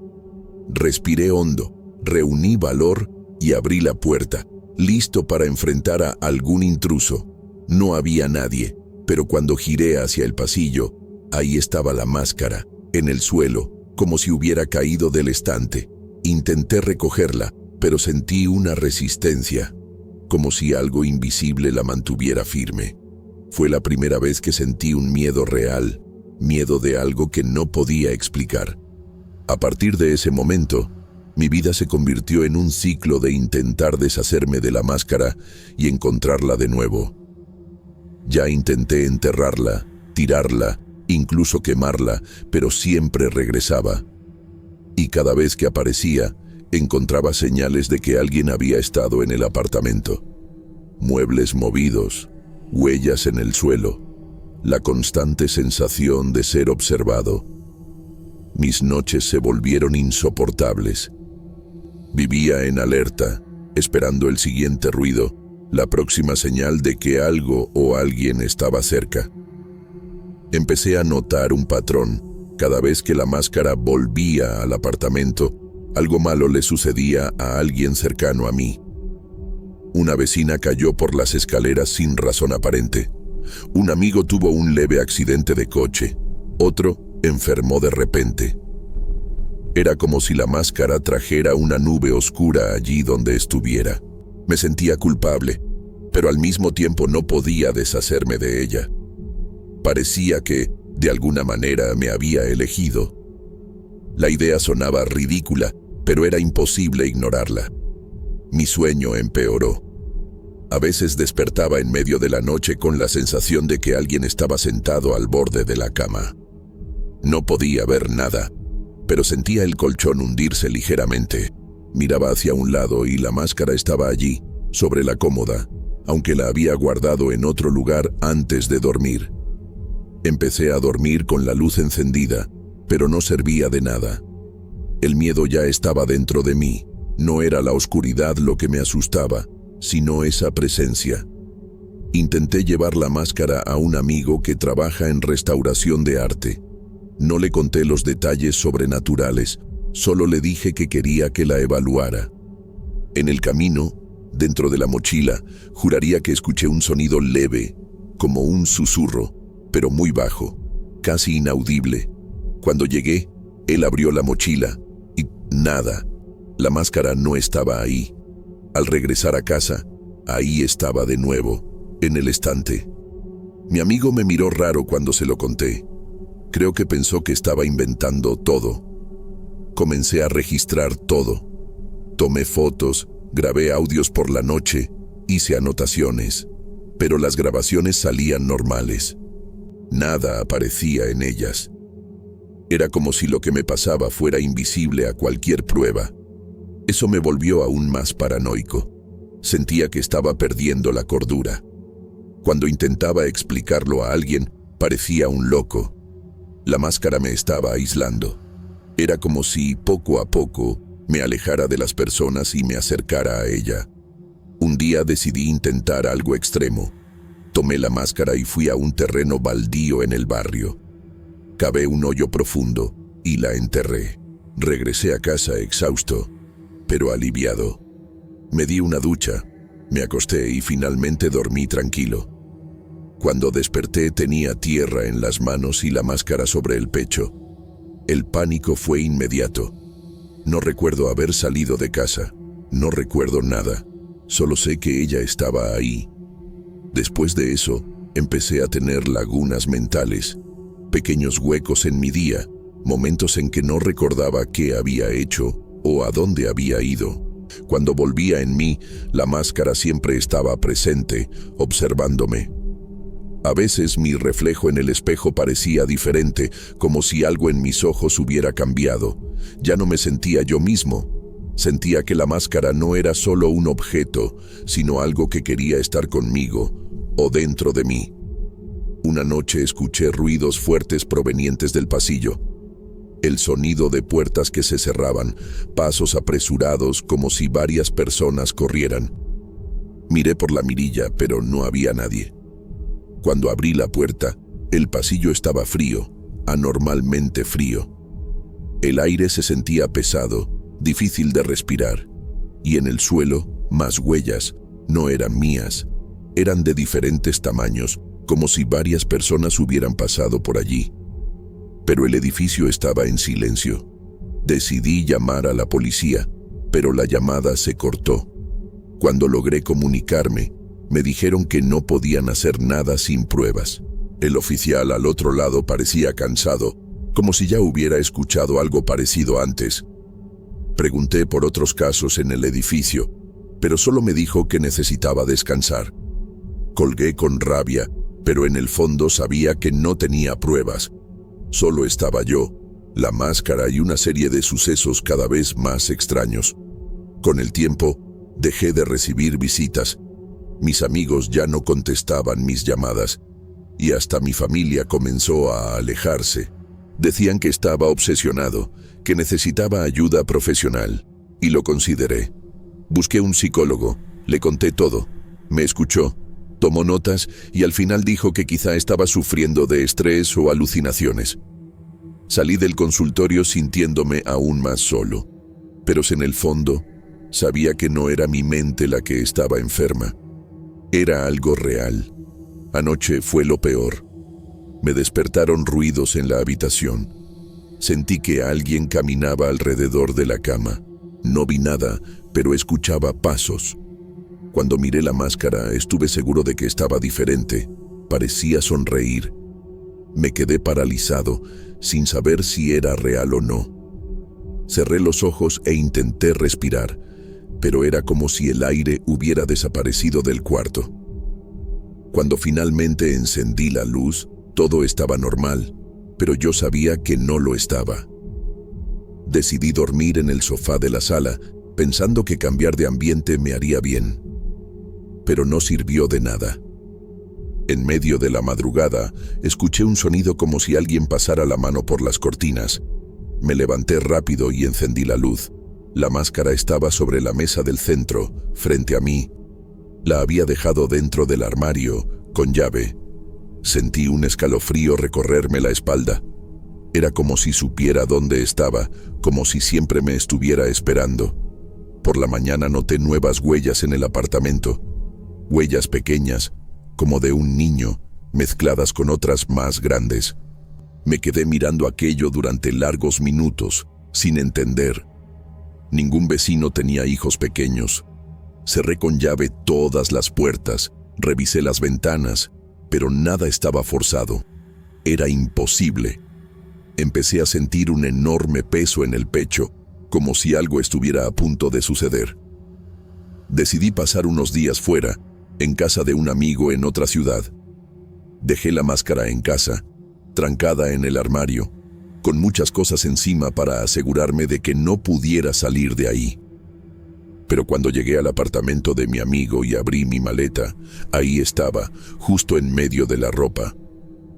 Respiré hondo, reuní valor y abrí la puerta, listo para enfrentar a algún intruso. No había nadie, pero cuando giré hacia el pasillo, ahí estaba la máscara, en el suelo, como si hubiera caído del estante. Intenté recogerla, pero sentí una resistencia, como si algo invisible la mantuviera firme. Fue la primera vez que sentí un miedo real, miedo de algo que no podía explicar. A partir de ese momento, mi vida se convirtió en un ciclo de intentar deshacerme de la máscara y encontrarla de nuevo. Ya intenté enterrarla, tirarla, incluso quemarla, pero siempre regresaba. Y cada vez que aparecía, encontraba señales de que alguien había estado en el apartamento. Muebles movidos, huellas en el suelo, la constante sensación de ser observado. Mis noches se volvieron insoportables. Vivía en alerta, esperando el siguiente ruido, la próxima señal de que algo o alguien estaba cerca. Empecé a notar un patrón. Cada vez que la máscara volvía al apartamento, algo malo le sucedía a alguien cercano a mí. Una vecina cayó por las escaleras sin razón aparente. Un amigo tuvo un leve accidente de coche. Otro enfermó de repente. Era como si la máscara trajera una nube oscura allí donde estuviera. Me sentía culpable, pero al mismo tiempo no podía deshacerme de ella. Parecía que, de alguna manera, me había elegido. La idea sonaba ridícula, pero era imposible ignorarla. Mi sueño empeoró. A veces despertaba en medio de la noche con la sensación de que alguien estaba sentado al borde de la cama. No podía ver nada, pero sentía el colchón hundirse ligeramente. Miraba hacia un lado y la máscara estaba allí, sobre la cómoda, aunque la había guardado en otro lugar antes de dormir. Empecé a dormir con la luz encendida, pero no servía de nada. El miedo ya estaba dentro de mí. No era la oscuridad lo que me asustaba, sino esa presencia. Intenté llevar la máscara a un amigo que trabaja en restauración de arte. No le conté los detalles sobrenaturales, solo le dije que quería que la evaluara. En el camino, dentro de la mochila, juraría que escuché un sonido leve, como un susurro, pero muy bajo, casi inaudible. Cuando llegué, él abrió la mochila y nada. La máscara no estaba ahí. Al regresar a casa, ahí estaba de nuevo, en el estante. Mi amigo me miró raro cuando se lo conté. Creo que pensó que estaba inventando todo. Comencé a registrar todo. Tomé fotos, grabé audios por la noche, hice anotaciones, pero las grabaciones salían normales. Nada aparecía en ellas. Era como si lo que me pasaba fuera invisible a cualquier prueba. Eso me volvió aún más paranoico. Sentía que estaba perdiendo la cordura. Cuando intentaba explicarlo a alguien, parecía un loco. La máscara me estaba aislando. Era como si, poco a poco, me alejara de las personas y me acercara a ella. Un día decidí intentar algo extremo. Tomé la máscara y fui a un terreno baldío en el barrio. Cavé un hoyo profundo y la enterré. Regresé a casa exhausto, pero aliviado. Me di una ducha, me acosté y finalmente dormí tranquilo. Cuando desperté tenía tierra en las manos y la máscara sobre el pecho. El pánico fue inmediato. No recuerdo haber salido de casa, no recuerdo nada, solo sé que ella estaba ahí. Después de eso, empecé a tener lagunas mentales, pequeños huecos en mi día, momentos en que no recordaba qué había hecho o a dónde había ido. Cuando volvía en mí, la máscara siempre estaba presente, observándome. A veces mi reflejo en el espejo parecía diferente, como si algo en mis ojos hubiera cambiado. Ya no me sentía yo mismo. Sentía que la máscara no era solo un objeto, sino algo que quería estar conmigo o dentro de mí. Una noche escuché ruidos fuertes provenientes del pasillo. El sonido de puertas que se cerraban, pasos apresurados como si varias personas corrieran. Miré por la mirilla, pero no había nadie. Cuando abrí la puerta, el pasillo estaba frío, anormalmente frío. El aire se sentía pesado, difícil de respirar, y en el suelo, más huellas, no eran mías, eran de diferentes tamaños, como si varias personas hubieran pasado por allí. Pero el edificio estaba en silencio. Decidí llamar a la policía, pero la llamada se cortó. Cuando logré comunicarme, me dijeron que no podían hacer nada sin pruebas. El oficial al otro lado parecía cansado, como si ya hubiera escuchado algo parecido antes. Pregunté por otros casos en el edificio, pero solo me dijo que necesitaba descansar. Colgué con rabia, pero en el fondo sabía que no tenía pruebas. Solo estaba yo, la máscara y una serie de sucesos cada vez más extraños. Con el tiempo, dejé de recibir visitas. Mis amigos ya no contestaban mis llamadas, y hasta mi familia comenzó a alejarse. Decían que estaba obsesionado, que necesitaba ayuda profesional. y lo consideré. Busqué un psicólogo, le conté todo, me escuchó, tomó notas y al final dijo que quizá estaba sufriendo de estrés o alucinaciones. Salí del consultorio sintiéndome aún más solo, pero en el fondo sabía que no era mi mente la que estaba enferma. Era algo real. Anoche fue lo peor. Me despertaron ruidos en la habitación. Sentí que alguien caminaba alrededor de la cama. No vi nada, pero escuchaba pasos. Cuando miré la máscara, estuve seguro de que estaba diferente. Parecía sonreír. Me quedé paralizado, sin saber si era real o no. Cerré los ojos e intenté respirar, pero era como si el aire hubiera desaparecido del cuarto. Cuando finalmente encendí la luz, todo estaba normal, pero yo sabía que no lo estaba. Decidí dormir en el sofá de la sala, pensando que cambiar de ambiente me haría bien. Pero no sirvió de nada. En medio de la madrugada, escuché un sonido como si alguien pasara la mano por las cortinas. Me levanté rápido y encendí la luz. La máscara estaba sobre la mesa del centro, frente a mí. La había dejado dentro del armario, con llave. Sentí un escalofrío recorrerme la espalda. Era como si supiera dónde estaba, como si siempre me estuviera esperando. Por la mañana noté nuevas huellas en el apartamento. Huellas pequeñas, como de un niño, mezcladas con otras más grandes. Me quedé mirando aquello durante largos minutos, sin entender. Ningún vecino tenía hijos pequeños. Cerré con llave todas las puertas, revisé las ventanas, pero nada estaba forzado. Era imposible. Empecé a sentir un enorme peso en el pecho, como si algo estuviera a punto de suceder. Decidí pasar unos días fuera, en casa de un amigo en otra ciudad. Dejé la máscara en casa, trancada en el armario, con muchas cosas encima para asegurarme de que no pudiera salir de ahí. Pero cuando llegué al apartamento de mi amigo y abrí mi maleta, ahí estaba, justo en medio de la ropa.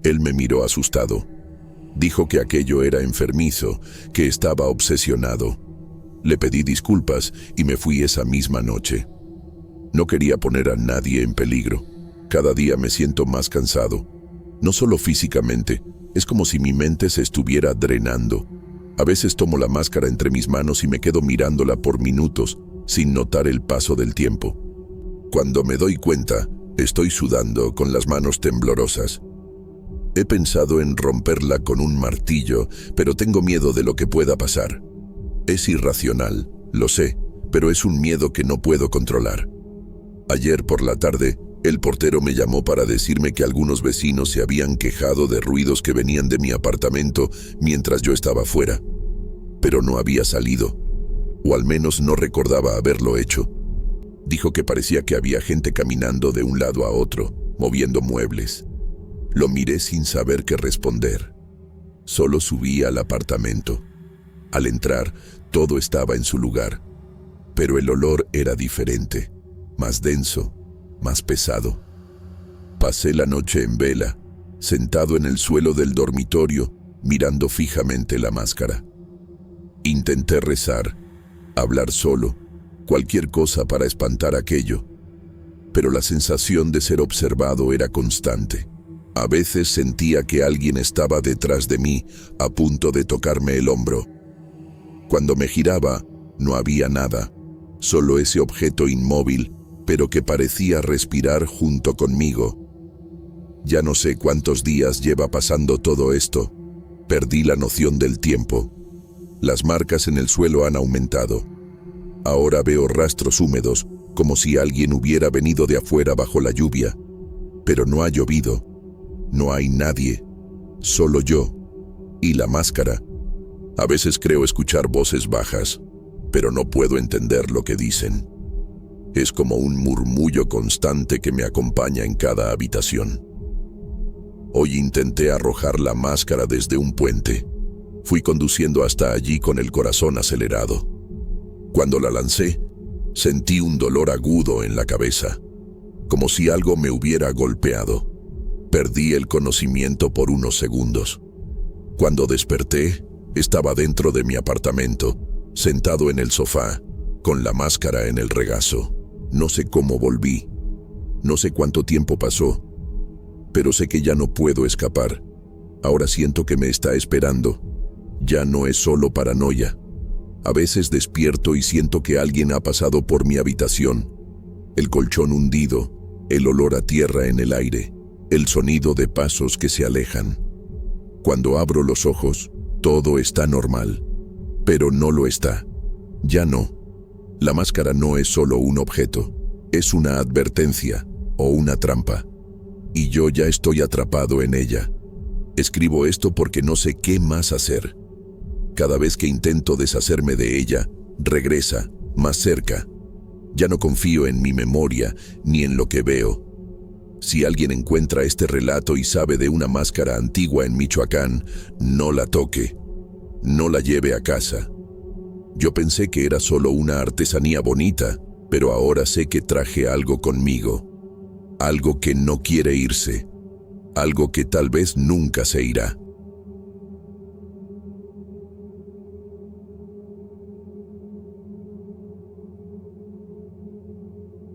Él me miró asustado. Dijo que aquello era enfermizo, que estaba obsesionado. Le pedí disculpas y me fui esa misma noche. No quería poner a nadie en peligro. Cada día me siento más cansado. No solo físicamente, es como si mi mente se estuviera drenando. A veces tomo la máscara entre mis manos y me quedo mirándola por minutos, sin notar el paso del tiempo. Cuando me doy cuenta, estoy sudando con las manos temblorosas. He pensado en romperla con un martillo, pero tengo miedo de lo que pueda pasar. Es irracional, lo sé, pero es un miedo que no puedo controlar. Ayer por la tarde, el portero me llamó para decirme que algunos vecinos se habían quejado de ruidos que venían de mi apartamento mientras yo estaba fuera. Pero no había salido, o al menos no recordaba haberlo hecho. Dijo que parecía que había gente caminando de un lado a otro, moviendo muebles. Lo miré sin saber qué responder. Solo subí al apartamento. Al entrar, todo estaba en su lugar, pero el olor era diferente, más denso, más pesado. Pasé la noche en vela, sentado en el suelo del dormitorio, mirando fijamente la máscara. Intenté rezar, hablar solo, cualquier cosa para espantar aquello, pero la sensación de ser observado era constante. A veces sentía que alguien estaba detrás de mí, a punto de tocarme el hombro. Cuando me giraba, no había nada, solo ese objeto inmóvil, pero que parecía respirar junto conmigo. Ya no sé cuántos días lleva pasando todo esto. Perdí la noción del tiempo. Las marcas en el suelo han aumentado. Ahora veo rastros húmedos, como si alguien hubiera venido de afuera bajo la lluvia. Pero no ha llovido. No hay nadie. Solo yo. Y la máscara. A veces creo escuchar voces bajas, pero no puedo entender lo que dicen. Es como un murmullo constante que me acompaña en cada habitación. Hoy intenté arrojar la máscara desde un puente. Fui conduciendo hasta allí con el corazón acelerado. Cuando la lancé, sentí un dolor agudo en la cabeza, como si algo me hubiera golpeado. Perdí el conocimiento por unos segundos. Cuando desperté, estaba dentro de mi apartamento, sentado en el sofá, con la máscara en el regazo. No sé cómo volví, no sé cuánto tiempo pasó, pero sé que ya no puedo escapar. Ahora siento que me está esperando. Ya no es solo paranoia. A veces despierto y siento que alguien ha pasado por mi habitación. El colchón hundido, el olor a tierra en el aire, el sonido de pasos que se alejan. Cuando abro los ojos, todo está normal, pero no lo está. Ya no. La máscara no es solo un objeto, es una advertencia o una trampa. Y yo ya estoy atrapado en ella. Escribo esto porque no sé qué más hacer. Cada vez que intento deshacerme de ella, regresa, más cerca. Ya no confío en mi memoria ni en lo que veo. Si alguien encuentra este relato y sabe de una máscara antigua en Michoacán, no la toque, no la lleve a casa. Yo pensé que era solo una artesanía bonita, pero ahora sé que traje algo conmigo. Algo que no quiere irse. Algo que tal vez nunca se irá.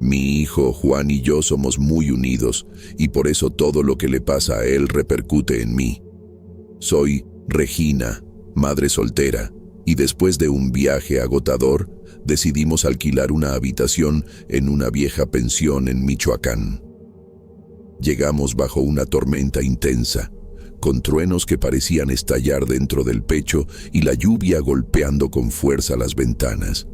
Mi hijo Juan y yo somos muy unidos, y por eso todo lo que le pasa a él repercute en mí. Soy Regina, madre soltera, y después de un viaje agotador, decidimos alquilar una habitación en una vieja pensión en Michoacán. Llegamos bajo una tormenta intensa, con truenos que parecían estallar dentro del pecho y la lluvia golpeando con fuerza las ventanas.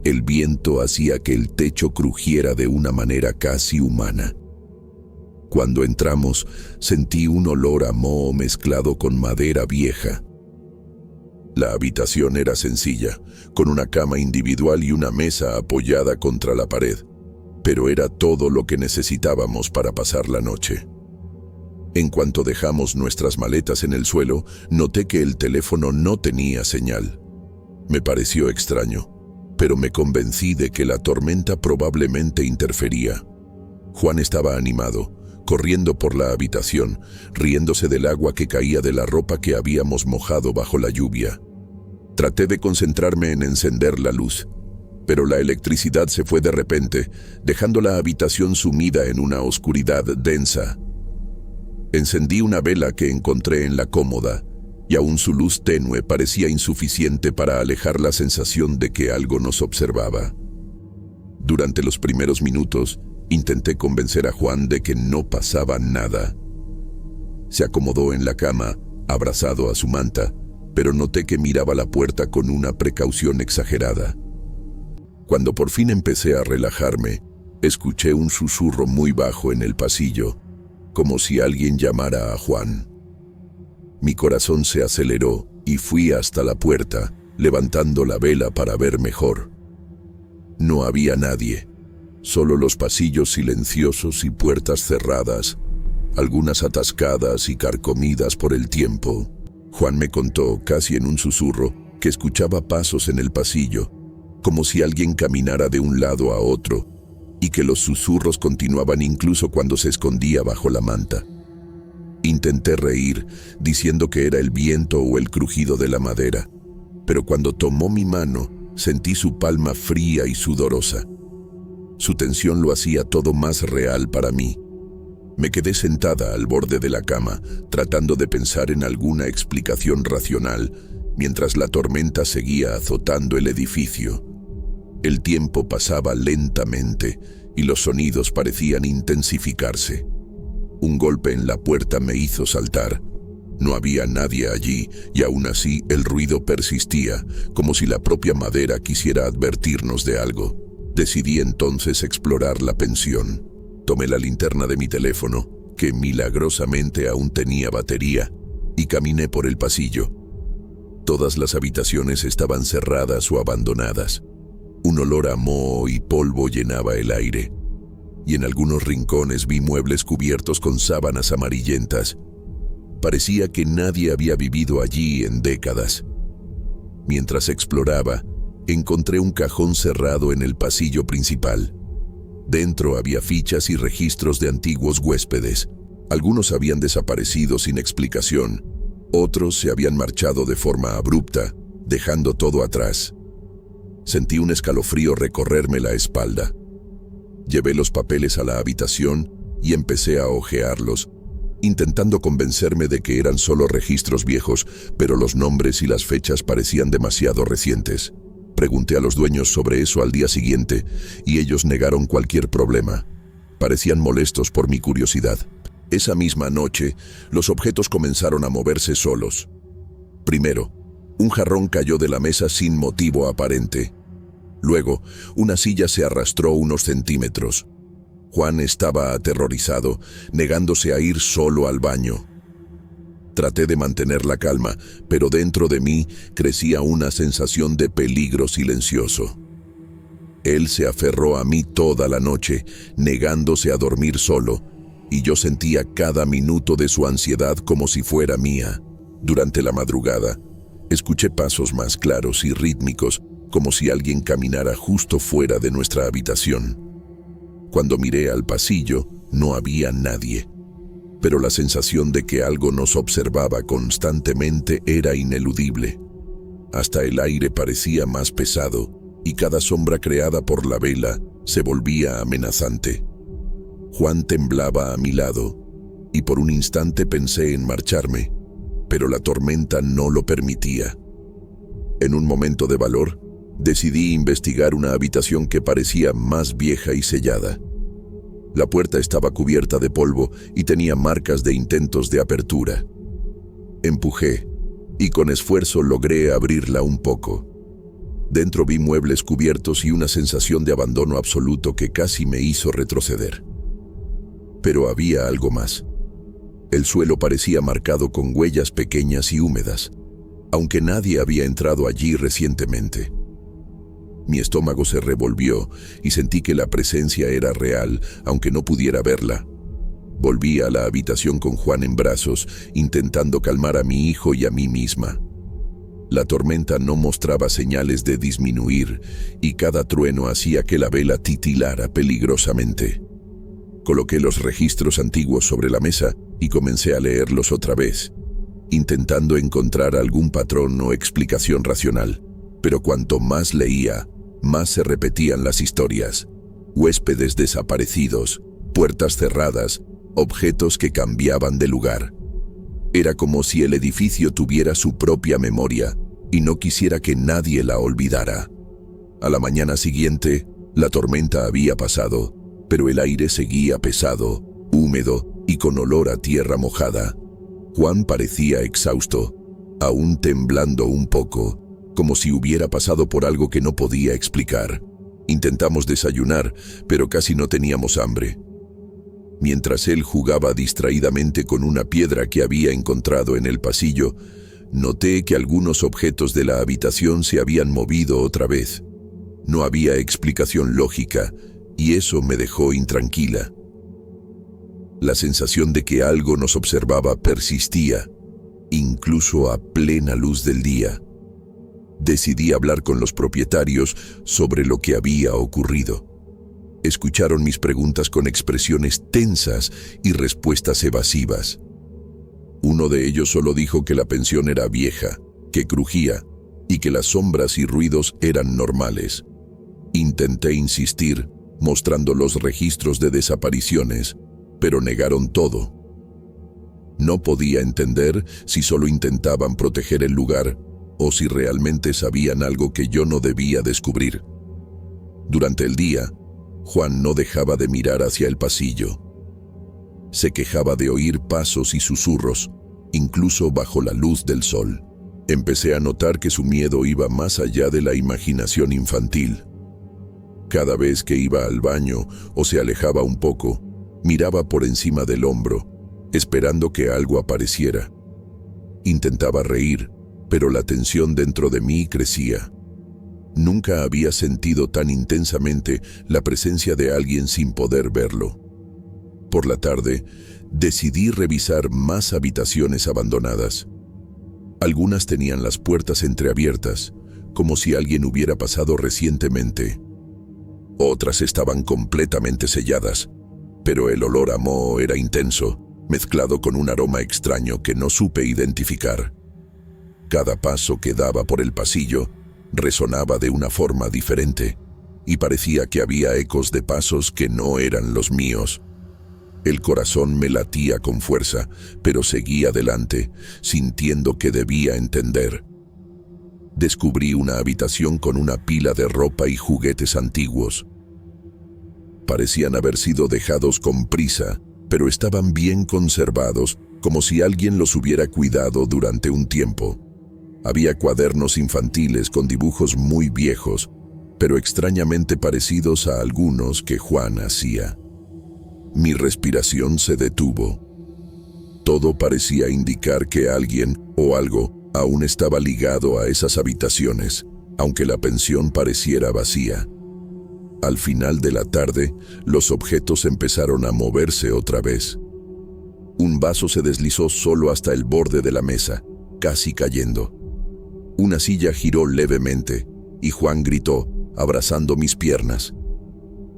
El viento hacía que el techo crujiera de una manera casi humana. Cuando entramos, sentí un olor a moho mezclado con madera vieja. La habitación era sencilla, con una cama individual y una mesa apoyada contra la pared, pero era todo lo que necesitábamos para pasar la noche. En cuanto dejamos nuestras maletas en el suelo, noté que el teléfono no tenía señal. Me pareció extraño, pero me convencí de que la tormenta probablemente interfería. Juan estaba animado, corriendo por la habitación, riéndose del agua que caía de la ropa que habíamos mojado bajo la lluvia. Traté de concentrarme en encender la luz, pero la electricidad se fue de repente, dejando la habitación sumida en una oscuridad densa. Encendí una vela que encontré en la cómoda, y aún su luz tenue parecía insuficiente para alejar la sensación de que algo nos observaba. Durante los primeros minutos, intenté convencer a Juan de que no pasaba nada. Se acomodó en la cama, abrazado a su manta, pero noté que miraba la puerta con una precaución exagerada. Cuando por fin empecé a relajarme, escuché un susurro muy bajo en el pasillo, como si alguien llamara a Juan. Mi corazón se aceleró y fui hasta la puerta, levantando la vela para ver mejor. No había nadie, solo los pasillos silenciosos y puertas cerradas, algunas atascadas y carcomidas por el tiempo. Juan me contó, casi en un susurro, que escuchaba pasos en el pasillo, como si alguien caminara de un lado a otro, y que los susurros continuaban incluso cuando se escondía bajo la manta. Intenté reír, diciendo que era el viento o el crujido de la madera, pero cuando tomó mi mano, sentí su palma fría y sudorosa. Su tensión lo hacía todo más real para mí. Me quedé sentada al borde de la cama, tratando de pensar en alguna explicación racional, mientras la tormenta seguía azotando el edificio. El tiempo pasaba lentamente y los sonidos parecían intensificarse. Un golpe en la puerta me hizo saltar. No había nadie allí y aún así el ruido persistía, como si la propia madera quisiera advertirnos de algo. Decidí entonces explorar la pensión. Tomé la linterna de mi teléfono, que milagrosamente aún tenía batería, y caminé por el pasillo. Todas las habitaciones estaban cerradas o abandonadas. Un olor a moho y polvo llenaba el aire, y en algunos rincones vi muebles cubiertos con sábanas amarillentas. Parecía que nadie había vivido allí en décadas. Mientras exploraba, encontré un cajón cerrado en el pasillo principal. Dentro había fichas y registros de antiguos huéspedes. Algunos habían desaparecido sin explicación, otros se habían marchado de forma abrupta, dejando todo atrás. Sentí un escalofrío recorrerme la espalda. Llevé los papeles a la habitación y empecé a hojearlos, intentando convencerme de que eran solo registros viejos, pero los nombres y las fechas parecían demasiado recientes. Pregunté a los dueños sobre eso al día siguiente y ellos negaron cualquier problema. Parecían molestos por mi curiosidad. Esa misma noche, los objetos comenzaron a moverse solos. Primero, un jarrón cayó de la mesa sin motivo aparente. Luego, una silla se arrastró unos centímetros. Juan estaba aterrorizado, negándose a ir solo al baño. Traté de mantener la calma, pero dentro de mí crecía una sensación de peligro silencioso. Él se aferró a mí toda la noche, negándose a dormir solo, y yo sentía cada minuto de su ansiedad como si fuera mía. Durante la madrugada, escuché pasos más claros y rítmicos, como si alguien caminara justo fuera de nuestra habitación. Cuando miré al pasillo, no había nadie, pero la sensación de que algo nos observaba constantemente era ineludible. Hasta el aire parecía más pesado, y cada sombra creada por la vela se volvía amenazante. Juan temblaba a mi lado, y por un instante pensé en marcharme, pero la tormenta no lo permitía. En un momento de valor, decidí investigar una habitación que parecía más vieja y sellada. La puerta estaba cubierta de polvo y tenía marcas de intentos de apertura. Empujé, y con esfuerzo logré abrirla un poco. Dentro vi muebles cubiertos y una sensación de abandono absoluto que casi me hizo retroceder. Pero había algo más. El suelo parecía marcado con huellas pequeñas y húmedas, aunque nadie había entrado allí recientemente. Mi estómago se revolvió y sentí que la presencia era real, aunque no pudiera verla. Volví a la habitación con Juan en brazos, intentando calmar a mi hijo y a mí misma. La tormenta no mostraba señales de disminuir y cada trueno hacía que la vela titilara peligrosamente. Coloqué los registros antiguos sobre la mesa y comencé a leerlos otra vez, intentando encontrar algún patrón o explicación racional. Pero cuanto más leía, más se repetían las historias. Huéspedes desaparecidos, puertas cerradas, objetos que cambiaban de lugar. Era como si el edificio tuviera su propia memoria y no quisiera que nadie la olvidara. A la mañana siguiente, la tormenta había pasado, pero el aire seguía pesado, húmedo y con olor a tierra mojada. Juan parecía exhausto, aún temblando un poco, como si hubiera pasado por algo que no podía explicar. Intentamos desayunar, pero casi no teníamos hambre. Mientras él jugaba distraídamente con una piedra que había encontrado en el pasillo, noté que algunos objetos de la habitación se habían movido otra vez. No había explicación lógica, y eso me dejó intranquila. La sensación de que algo nos observaba persistía, incluso a plena luz del día. Decidí hablar con los propietarios sobre lo que había ocurrido. Escucharon mis preguntas con expresiones tensas y respuestas evasivas. Uno de ellos solo dijo que la pensión era vieja, que crujía y que las sombras y ruidos eran normales. Intenté insistir, mostrando los registros de desapariciones, pero negaron todo. No podía entender si solo intentaban proteger el lugar o si realmente sabían algo que yo no debía descubrir. Durante el día, Juan no dejaba de mirar hacia el pasillo. Se quejaba de oír pasos y susurros, incluso bajo la luz del sol. Empecé a notar que su miedo iba más allá de la imaginación infantil. Cada vez que iba al baño o se alejaba un poco, miraba por encima del hombro, esperando que algo apareciera. Intentaba reír, pero la tensión dentro de mí crecía. Nunca había sentido tan intensamente la presencia de alguien sin poder verlo. Por la tarde, decidí revisar más habitaciones abandonadas. Algunas tenían las puertas entreabiertas, como si alguien hubiera pasado recientemente. Otras estaban completamente selladas, pero el olor a moho era intenso, mezclado con un aroma extraño que no supe identificar. Cada paso que daba por el pasillo Resonaba de una forma diferente, y parecía que había ecos de pasos que no eran los míos. El corazón me latía con fuerza, pero seguí adelante, sintiendo que debía entender. Descubrí una habitación con una pila de ropa y juguetes antiguos. Parecían haber sido dejados con prisa, pero estaban bien conservados, como si alguien los hubiera cuidado durante un tiempo. Había cuadernos infantiles con dibujos muy viejos, pero extrañamente parecidos a algunos que Juan hacía. Mi respiración se detuvo. Todo parecía indicar que alguien o algo aún estaba ligado a esas habitaciones, aunque la pensión pareciera vacía. Al final de la tarde, los objetos empezaron a moverse otra vez. Un vaso se deslizó solo hasta el borde de la mesa, casi cayendo. Una silla giró levemente, y Juan gritó, abrazando mis piernas.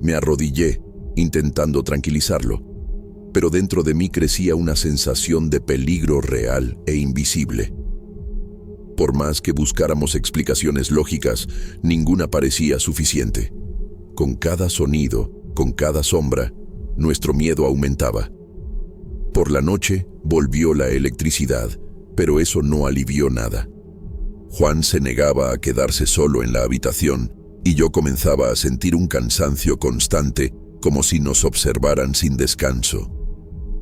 Me arrodillé, intentando tranquilizarlo, pero dentro de mí crecía una sensación de peligro real e invisible. Por más que buscáramos explicaciones lógicas, ninguna parecía suficiente. Con cada sonido, con cada sombra, nuestro miedo aumentaba. Por la noche volvió la electricidad, pero eso no alivió nada. Juan se negaba a quedarse solo en la habitación, y yo comenzaba a sentir un cansancio constante, como si nos observaran sin descanso.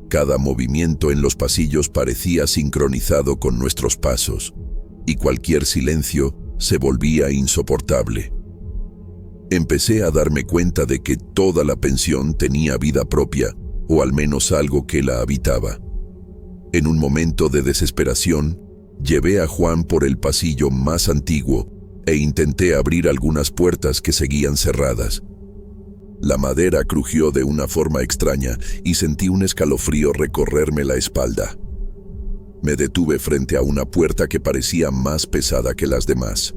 Cada movimiento en los pasillos parecía sincronizado con nuestros pasos, y cualquier silencio se volvía insoportable. Empecé a darme cuenta de que toda la pensión tenía vida propia, o al menos algo que la habitaba. En un momento de desesperación, llevé a Juan por el pasillo más antiguo e intenté abrir algunas puertas que seguían cerradas. La madera crujió de una forma extraña y sentí un escalofrío recorrerme la espalda. Me detuve frente a una puerta que parecía más pesada que las demás,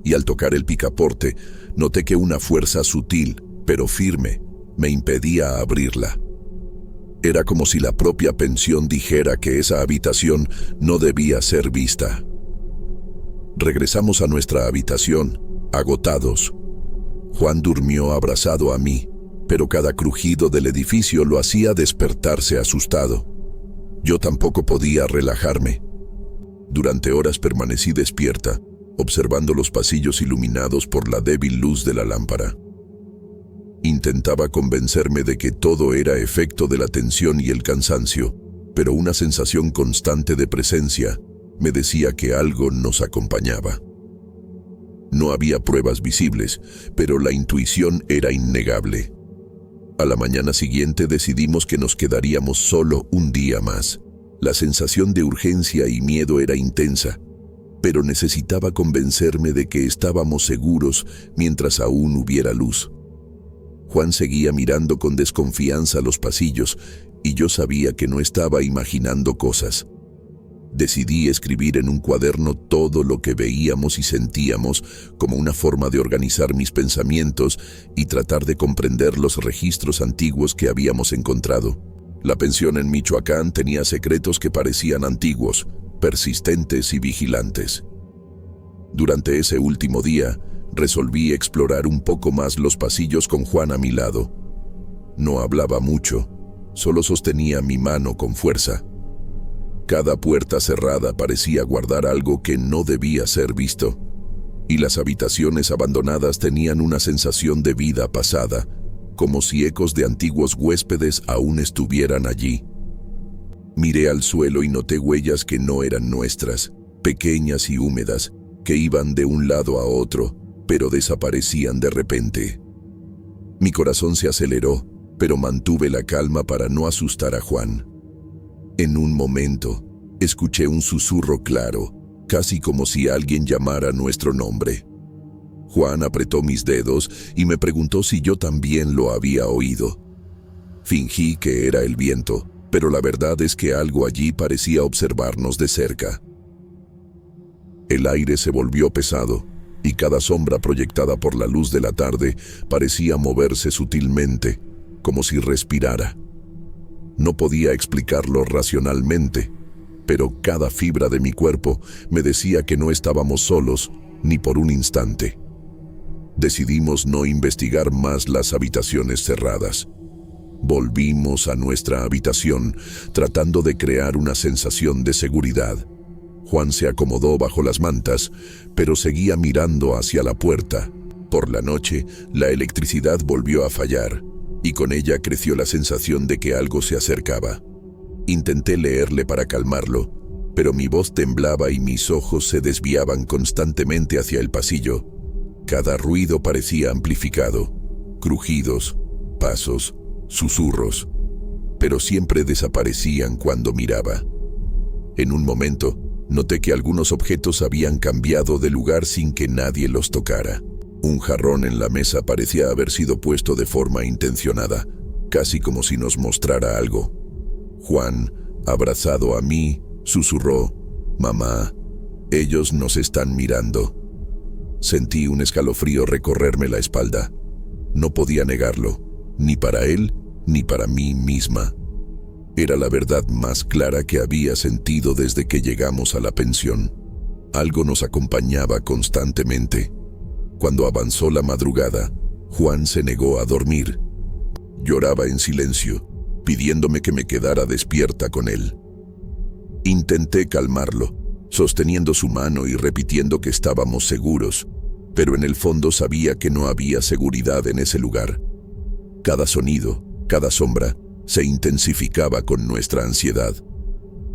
y al tocar el picaporte, noté que una fuerza sutil, pero firme, me impedía abrirla. Era como si la propia pensión dijera que esa habitación no debía ser vista. Regresamos a nuestra habitación, agotados. Juan durmió abrazado a mí, pero cada crujido del edificio lo hacía despertarse asustado. Yo tampoco podía relajarme. Durante horas permanecí despierta, observando los pasillos iluminados por la débil luz de la lámpara. Intentaba convencerme de que todo era efecto de la tensión y el cansancio, pero una sensación constante de presencia me decía que algo nos acompañaba. No había pruebas visibles, pero la intuición era innegable. A la mañana siguiente decidimos que nos quedaríamos solo un día más. La sensación de urgencia y miedo era intensa, pero necesitaba convencerme de que estábamos seguros mientras aún hubiera luz. Juan seguía mirando con desconfianza los pasillos, y yo sabía que no estaba imaginando cosas. Decidí escribir en un cuaderno todo lo que veíamos y sentíamos como una forma de organizar mis pensamientos y tratar de comprender los registros antiguos que habíamos encontrado. La pensión en Michoacán tenía secretos que parecían antiguos, persistentes y vigilantes. Durante ese último día, resolví explorar un poco más los pasillos con Juan a mi lado. No hablaba mucho, solo sostenía mi mano con fuerza. Cada puerta cerrada parecía guardar algo que no debía ser visto, y las habitaciones abandonadas tenían una sensación de vida pasada, como si ecos de antiguos huéspedes aún estuvieran allí. Miré al suelo y noté huellas que no eran nuestras, pequeñas y húmedas, que iban de un lado a otro, pero desaparecían de repente. Mi corazón se aceleró, pero mantuve la calma para no asustar a Juan. En un momento, escuché un susurro claro, casi como si alguien llamara nuestro nombre. Juan apretó mis dedos y me preguntó si yo también lo había oído. Fingí que era el viento, pero la verdad es que algo allí parecía observarnos de cerca. El aire se volvió pesado, y cada sombra proyectada por la luz de la tarde parecía moverse sutilmente, como si respirara. No podía explicarlo racionalmente, pero cada fibra de mi cuerpo me decía que no estábamos solos ni por un instante. Decidimos no investigar más las habitaciones cerradas. Volvimos a nuestra habitación, tratando de crear una sensación de seguridad. Juan se acomodó bajo las mantas, pero seguía mirando hacia la puerta. Por la noche, la electricidad volvió a fallar, y con ella creció la sensación de que algo se acercaba. Intenté leerle para calmarlo, pero mi voz temblaba y mis ojos se desviaban constantemente hacia el pasillo. Cada ruido parecía amplificado: crujidos, pasos, susurros, pero siempre desaparecían cuando miraba. En un momento, noté que algunos objetos habían cambiado de lugar sin que nadie los tocara. Un jarrón en la mesa parecía haber sido puesto de forma intencionada, casi como si nos mostrara algo. Juan, abrazado a mí, susurró: «Mamá, ellos nos están mirando». Sentí un escalofrío recorrerme la espalda. No podía negarlo, ni para él, ni para mí misma. Era la verdad más clara que había sentido desde que llegamos a la pensión. Algo nos acompañaba constantemente. Cuando avanzó la madrugada, Juan se negó a dormir. Lloraba en silencio, pidiéndome que me quedara despierta con él. Intenté calmarlo, sosteniendo su mano y repitiendo que estábamos seguros, pero en el fondo sabía que no había seguridad en ese lugar. Cada sonido, cada sombra, se intensificaba con nuestra ansiedad.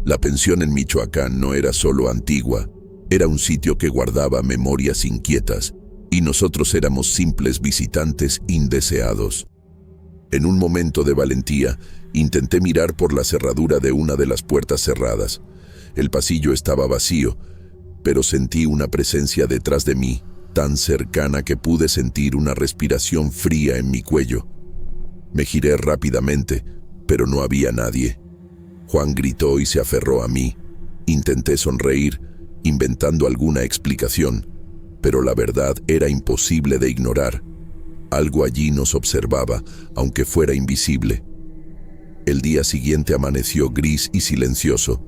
La pensión en Michoacán no era solo antigua, era un sitio que guardaba memorias inquietas, y nosotros éramos simples visitantes indeseados. En un momento de valentía, intenté mirar por la cerradura de una de las puertas cerradas. El pasillo estaba vacío, pero sentí una presencia detrás de mí, tan cercana que pude sentir una respiración fría en mi cuello. Me giré rápidamente, pero no había nadie. Juan gritó y se aferró a mí. Intenté sonreír, inventando alguna explicación, pero la verdad era imposible de ignorar. Algo allí nos observaba, aunque fuera invisible. El día siguiente amaneció gris y silencioso.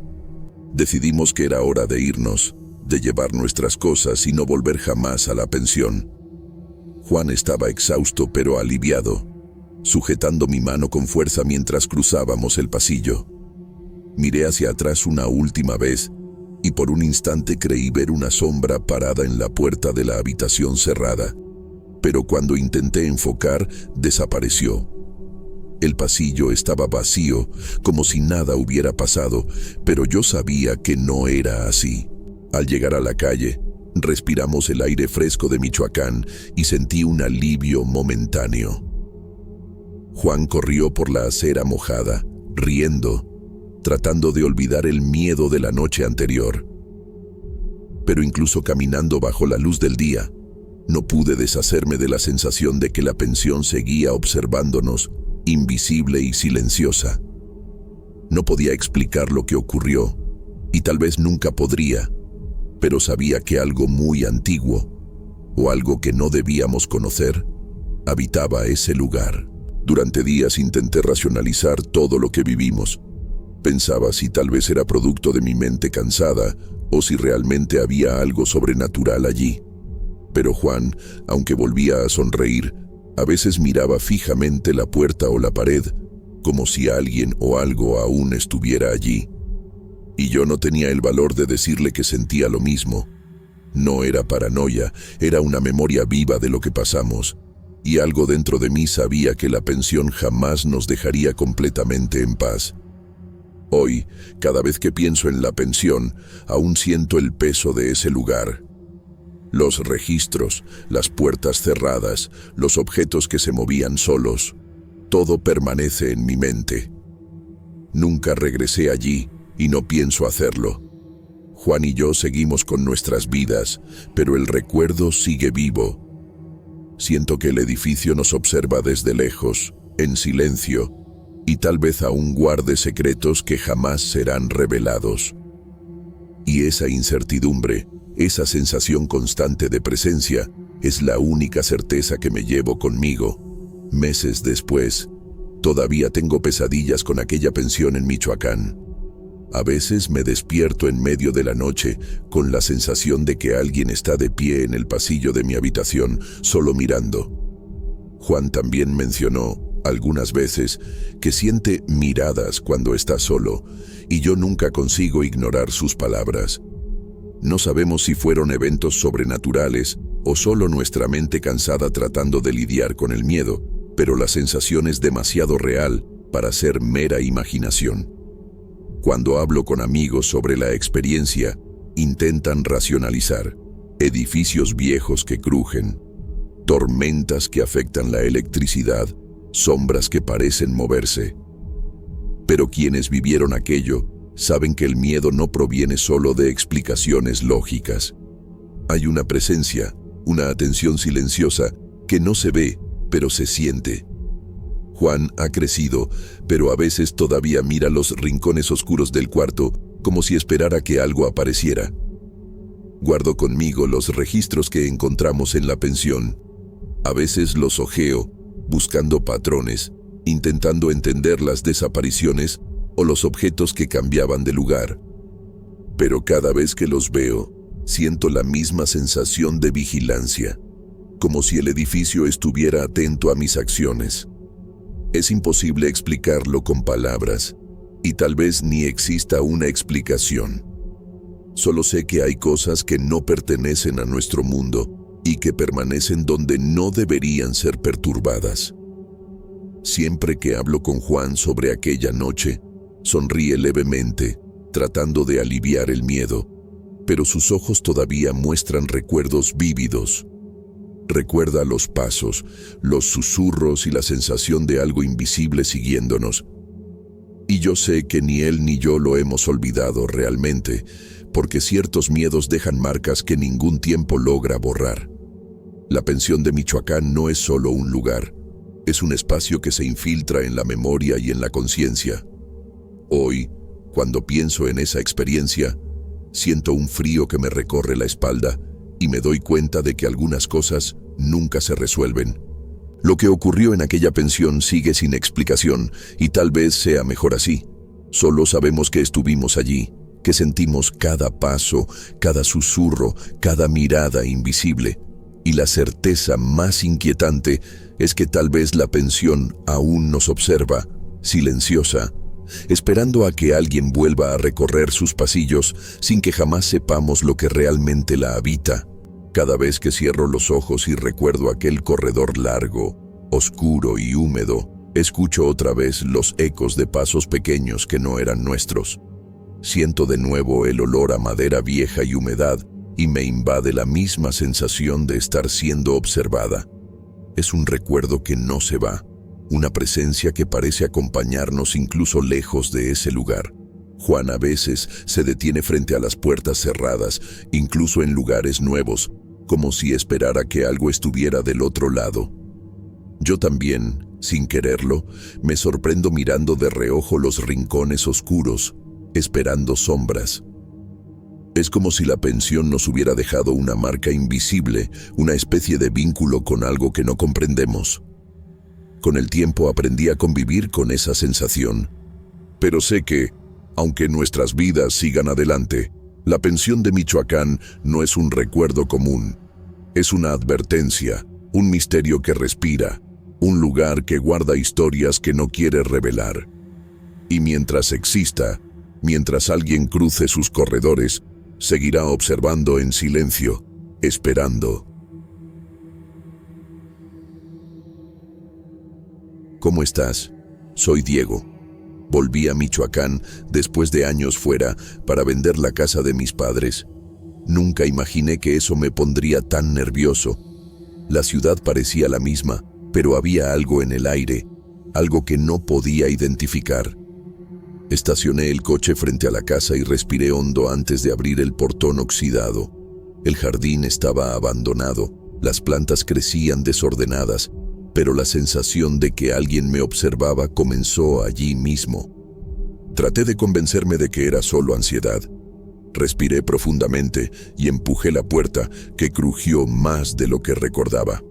Decidimos que era hora de irnos, de llevar nuestras cosas y no volver jamás a la pensión. Juan estaba exhausto pero aliviado, sujetando mi mano con fuerza mientras cruzábamos el pasillo. Miré hacia atrás una última vez y por un instante creí ver una sombra parada en la puerta de la habitación cerrada, pero cuando intenté enfocar, desapareció. El pasillo estaba vacío, como si nada hubiera pasado, pero yo sabía que no era así. Al llegar a la calle, respiramos el aire fresco de Michoacán y sentí un alivio momentáneo. Juan corrió por la acera mojada, riendo, tratando de olvidar el miedo de la noche anterior. Pero incluso caminando bajo la luz del día, no pude deshacerme de la sensación de que la pensión seguía observándonos, invisible y silenciosa. No podía explicar lo que ocurrió, y tal vez nunca podría, pero sabía que algo muy antiguo, o algo que no debíamos conocer, habitaba ese lugar. Durante días intenté racionalizar todo lo que vivimos. Pensaba si tal vez era producto de mi mente cansada o si realmente había algo sobrenatural allí. Pero Juan, aunque volvía a sonreír, a veces miraba fijamente la puerta o la pared, como si alguien o algo aún estuviera allí. Y yo no tenía el valor de decirle que sentía lo mismo. No era paranoia, era una memoria viva de lo que pasamos, y algo dentro de mí sabía que la pensión jamás nos dejaría completamente en paz. Hoy, cada vez que pienso en la pensión, aún siento el peso de ese lugar. Los registros, las puertas cerradas, los objetos que se movían solos, todo permanece en mi mente. Nunca regresé allí y no pienso hacerlo. Juan y yo seguimos con nuestras vidas, pero el recuerdo sigue vivo. Siento que el edificio nos observa desde lejos, en silencio, y tal vez aún guarde secretos que jamás serán revelados. Y esa incertidumbre, esa sensación constante de presencia, es la única certeza que me llevo conmigo. Meses después, todavía tengo pesadillas con aquella pensión en Michoacán. A veces me despierto en medio de la noche con la sensación de que alguien está de pie en el pasillo de mi habitación, solo mirando. Juan también mencionó algunas veces que siente miradas cuando está solo, y yo nunca consigo ignorar sus palabras. No sabemos si fueron eventos sobrenaturales o solo nuestra mente cansada tratando de lidiar con el miedo, pero la sensación es demasiado real para ser mera imaginación. Cuando hablo con amigos sobre la experiencia, intentan racionalizar. Edificios viejos que crujen, tormentas que afectan la electricidad, sombras que parecen moverse. Pero quienes vivieron aquello saben que el miedo no proviene solo de explicaciones lógicas. Hay una presencia, una atención silenciosa que no se ve, pero se siente. Juan ha crecido, pero a veces todavía mira los rincones oscuros del cuarto como si esperara que algo apareciera. Guardo conmigo los registros que encontramos en la pensión. A veces los hojeo, buscando patrones, intentando entender las desapariciones o los objetos que cambiaban de lugar. Pero cada vez que los veo, siento la misma sensación de vigilancia, como si el edificio estuviera atento a mis acciones. Es imposible explicarlo con palabras, y tal vez ni exista una explicación. Solo sé que hay cosas que no pertenecen a nuestro mundo y que permanecen donde no deberían ser perturbadas. Siempre que hablo con Juan sobre aquella noche, sonríe levemente, tratando de aliviar el miedo, pero sus ojos todavía muestran recuerdos vívidos. Recuerda los pasos, los susurros y la sensación de algo invisible siguiéndonos. Y yo sé que ni él ni yo lo hemos olvidado realmente, porque ciertos miedos dejan marcas que ningún tiempo logra borrar. La pensión de Michoacán no es solo un lugar, es un espacio que se infiltra en la memoria y en la conciencia. Hoy, cuando pienso en esa experiencia, siento un frío que me recorre la espalda y me doy cuenta de que algunas cosas nunca se resuelven. Lo que ocurrió en aquella pensión sigue sin explicación y tal vez sea mejor así. Solo sabemos que estuvimos allí, que sentimos cada paso, cada susurro, cada mirada invisible. Y la certeza más inquietante es que tal vez la pensión aún nos observa, silenciosa, esperando a que alguien vuelva a recorrer sus pasillos sin que jamás sepamos lo que realmente la habita. Cada vez que cierro los ojos y recuerdo aquel corredor largo, oscuro y húmedo, escucho otra vez los ecos de pasos pequeños que no eran nuestros. Siento de nuevo el olor a madera vieja y humedad y me invade la misma sensación de estar siendo observada. Es un recuerdo que no se va, una presencia que parece acompañarnos incluso lejos de ese lugar. Juan a veces se detiene frente a las puertas cerradas, incluso en lugares nuevos, como si esperara que algo estuviera del otro lado. Yo también, sin quererlo, me sorprendo mirando de reojo los rincones oscuros, esperando sombras. Es como si la pensión nos hubiera dejado una marca invisible, una especie de vínculo con algo que no comprendemos. Con el tiempo aprendí a convivir con esa sensación, pero sé que, aunque nuestras vidas sigan adelante, la pensión de Michoacán no es un recuerdo común. Es una advertencia, un misterio que respira, un lugar que guarda historias que no quiere revelar. Y mientras exista, mientras alguien cruce sus corredores, seguirá observando en silencio, esperando. ¿Cómo estás? Soy Diego. Volví a Michoacán después de años fuera para vender la casa de mis padres. Nunca imaginé que eso me pondría tan nervioso. La ciudad parecía la misma, pero había algo en el aire, algo que no podía identificar. Estacioné el coche frente a la casa y respiré hondo antes de abrir el portón oxidado. El jardín estaba abandonado, las plantas crecían desordenadas, pero la sensación de que alguien me observaba comenzó allí mismo. Traté de convencerme de que era solo ansiedad. Respiré profundamente y empujé la puerta, que crujió más de lo que recordaba.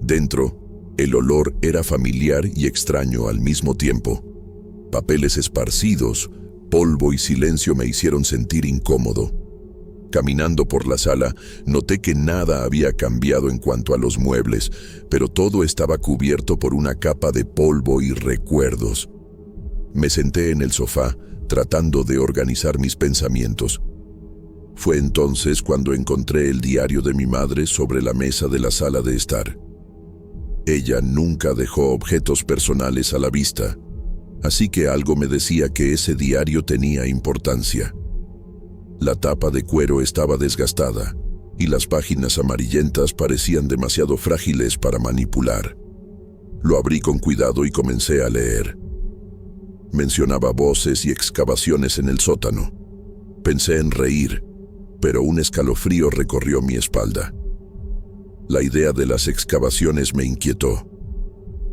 Dentro, el olor era familiar y extraño al mismo tiempo. Papeles esparcidos, Polvo y silencio me hicieron sentir incómodo. Caminando por la sala, noté que nada había cambiado en cuanto a los muebles, pero todo estaba cubierto por una capa de polvo y recuerdos. Me senté en el sofá, tratando de organizar mis pensamientos. Fue entonces cuando encontré el diario de mi madre sobre la mesa de la sala de estar. Ella nunca dejó objetos personales a la vista, así que algo me decía que ese diario tenía importancia. La tapa de cuero estaba desgastada y las páginas amarillentas parecían demasiado frágiles para manipular. Lo abrí con cuidado y comencé a leer. Mencionaba voces y excavaciones en el sótano. Pensé en reír, pero un escalofrío recorrió mi espalda. La idea de las excavaciones me inquietó.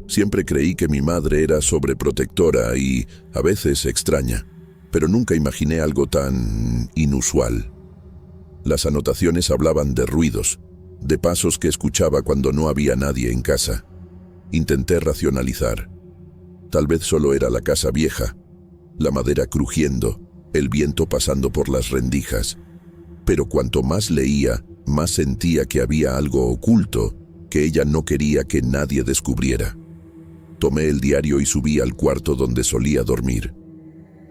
Siempre creí que mi madre era sobreprotectora y, a veces, extraña, pero nunca imaginé algo tan inusual. Las anotaciones hablaban de ruidos, de pasos que escuchaba cuando no había nadie en casa. Intenté racionalizar. Tal vez solo era la casa vieja, la madera crujiendo, el viento pasando por las rendijas. Pero cuanto más leía, más sentía que había algo oculto que ella no quería que nadie descubriera. Tomé el diario y subí al cuarto donde solía dormir.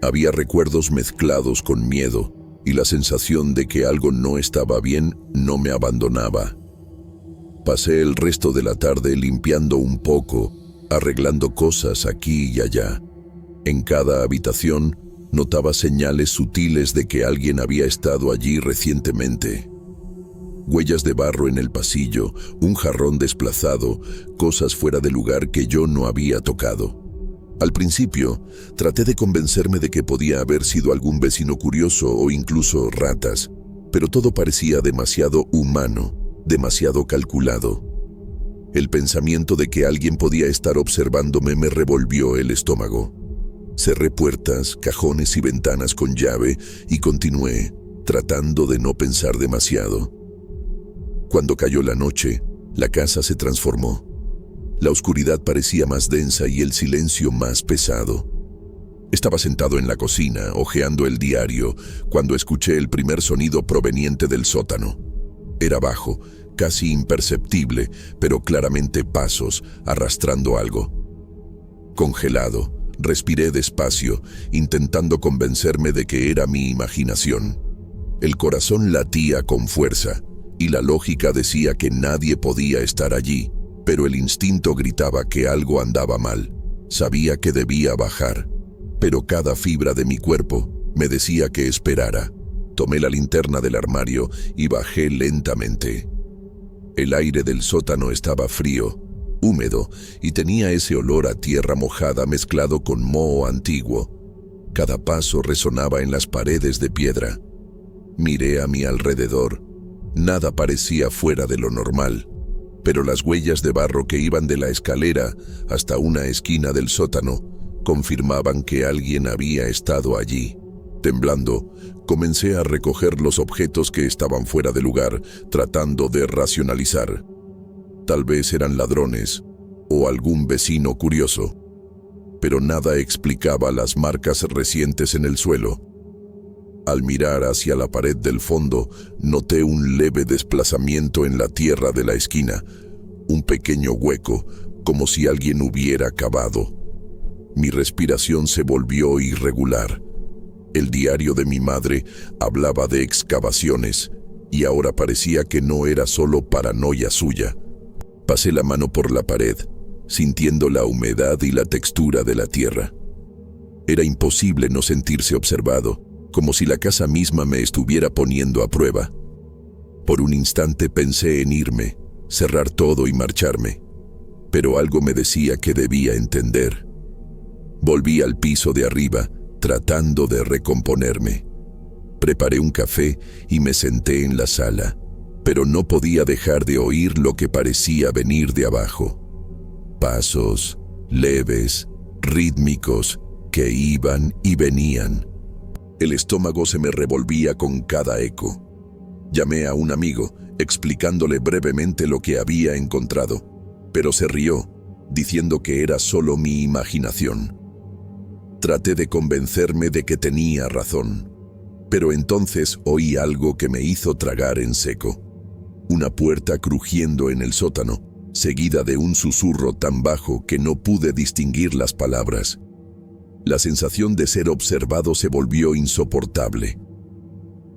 Había recuerdos mezclados con miedo, y la sensación de que algo no estaba bien no me abandonaba. Pasé el resto de la tarde limpiando un poco, arreglando cosas aquí y allá. En cada habitación notaba señales sutiles de que alguien había estado allí recientemente. Huellas de barro en el pasillo, un jarrón desplazado, cosas fuera de lugar que yo no había tocado. Al principio, traté de convencerme de que podía haber sido algún vecino curioso o incluso ratas, pero todo parecía demasiado humano, demasiado calculado. El pensamiento de que alguien podía estar observándome me revolvió el estómago. Cerré puertas, cajones y ventanas con llave y continué, tratando de no pensar demasiado. Cuando cayó la noche, la casa se transformó. La oscuridad parecía más densa y el silencio más pesado. Estaba sentado en la cocina, hojeando el diario, cuando escuché el primer sonido proveniente del sótano. Era bajo, casi imperceptible, pero claramente pasos, arrastrando algo. Congelado, respiré despacio, intentando convencerme de que era mi imaginación. El corazón latía con fuerza, y la lógica decía que nadie podía estar allí, pero el instinto gritaba que algo andaba mal. Sabía que debía bajar, pero cada fibra de mi cuerpo me decía que esperara. Tomé la linterna del armario y bajé lentamente. El aire del sótano estaba frío, húmedo, y tenía ese olor a tierra mojada mezclado con moho antiguo. Cada paso resonaba en las paredes de piedra. Miré a mi alrededor. Nada parecía fuera de lo normal, pero las huellas de barro que iban de la escalera hasta una esquina del sótano confirmaban que alguien había estado allí. Temblando, comencé a recoger los objetos que estaban fuera de lugar, tratando de racionalizar. Tal vez eran ladrones o algún vecino curioso, pero nada explicaba las marcas recientes en el suelo. Al mirar hacia la pared del fondo, noté un leve desplazamiento en la tierra de la esquina, un pequeño hueco, como si alguien hubiera cavado. Mi respiración se volvió irregular. El diario de mi madre hablaba de excavaciones, y ahora parecía que no era solo paranoia suya. Pasé la mano por la pared, sintiendo la humedad y la textura de la tierra. Era imposible no sentirse observado, como si la casa misma me estuviera poniendo a prueba. Por un instante pensé en irme, cerrar todo y marcharme, pero algo me decía que debía entender. Volví al piso de arriba, tratando de recomponerme. Preparé un café y me senté en la sala, pero no podía dejar de oír lo que parecía venir de abajo. Pasos, leves, rítmicos, que iban y venían. El estómago se me revolvía con cada eco. Llamé a un amigo, explicándole brevemente lo que había encontrado, pero se rió, diciendo que era solo mi imaginación. Traté de convencerme de que tenía razón, pero entonces oí algo que me hizo tragar en seco. Una puerta crujiendo en el sótano, seguida de un susurro tan bajo que no pude distinguir las palabras. La sensación de ser observado se volvió insoportable.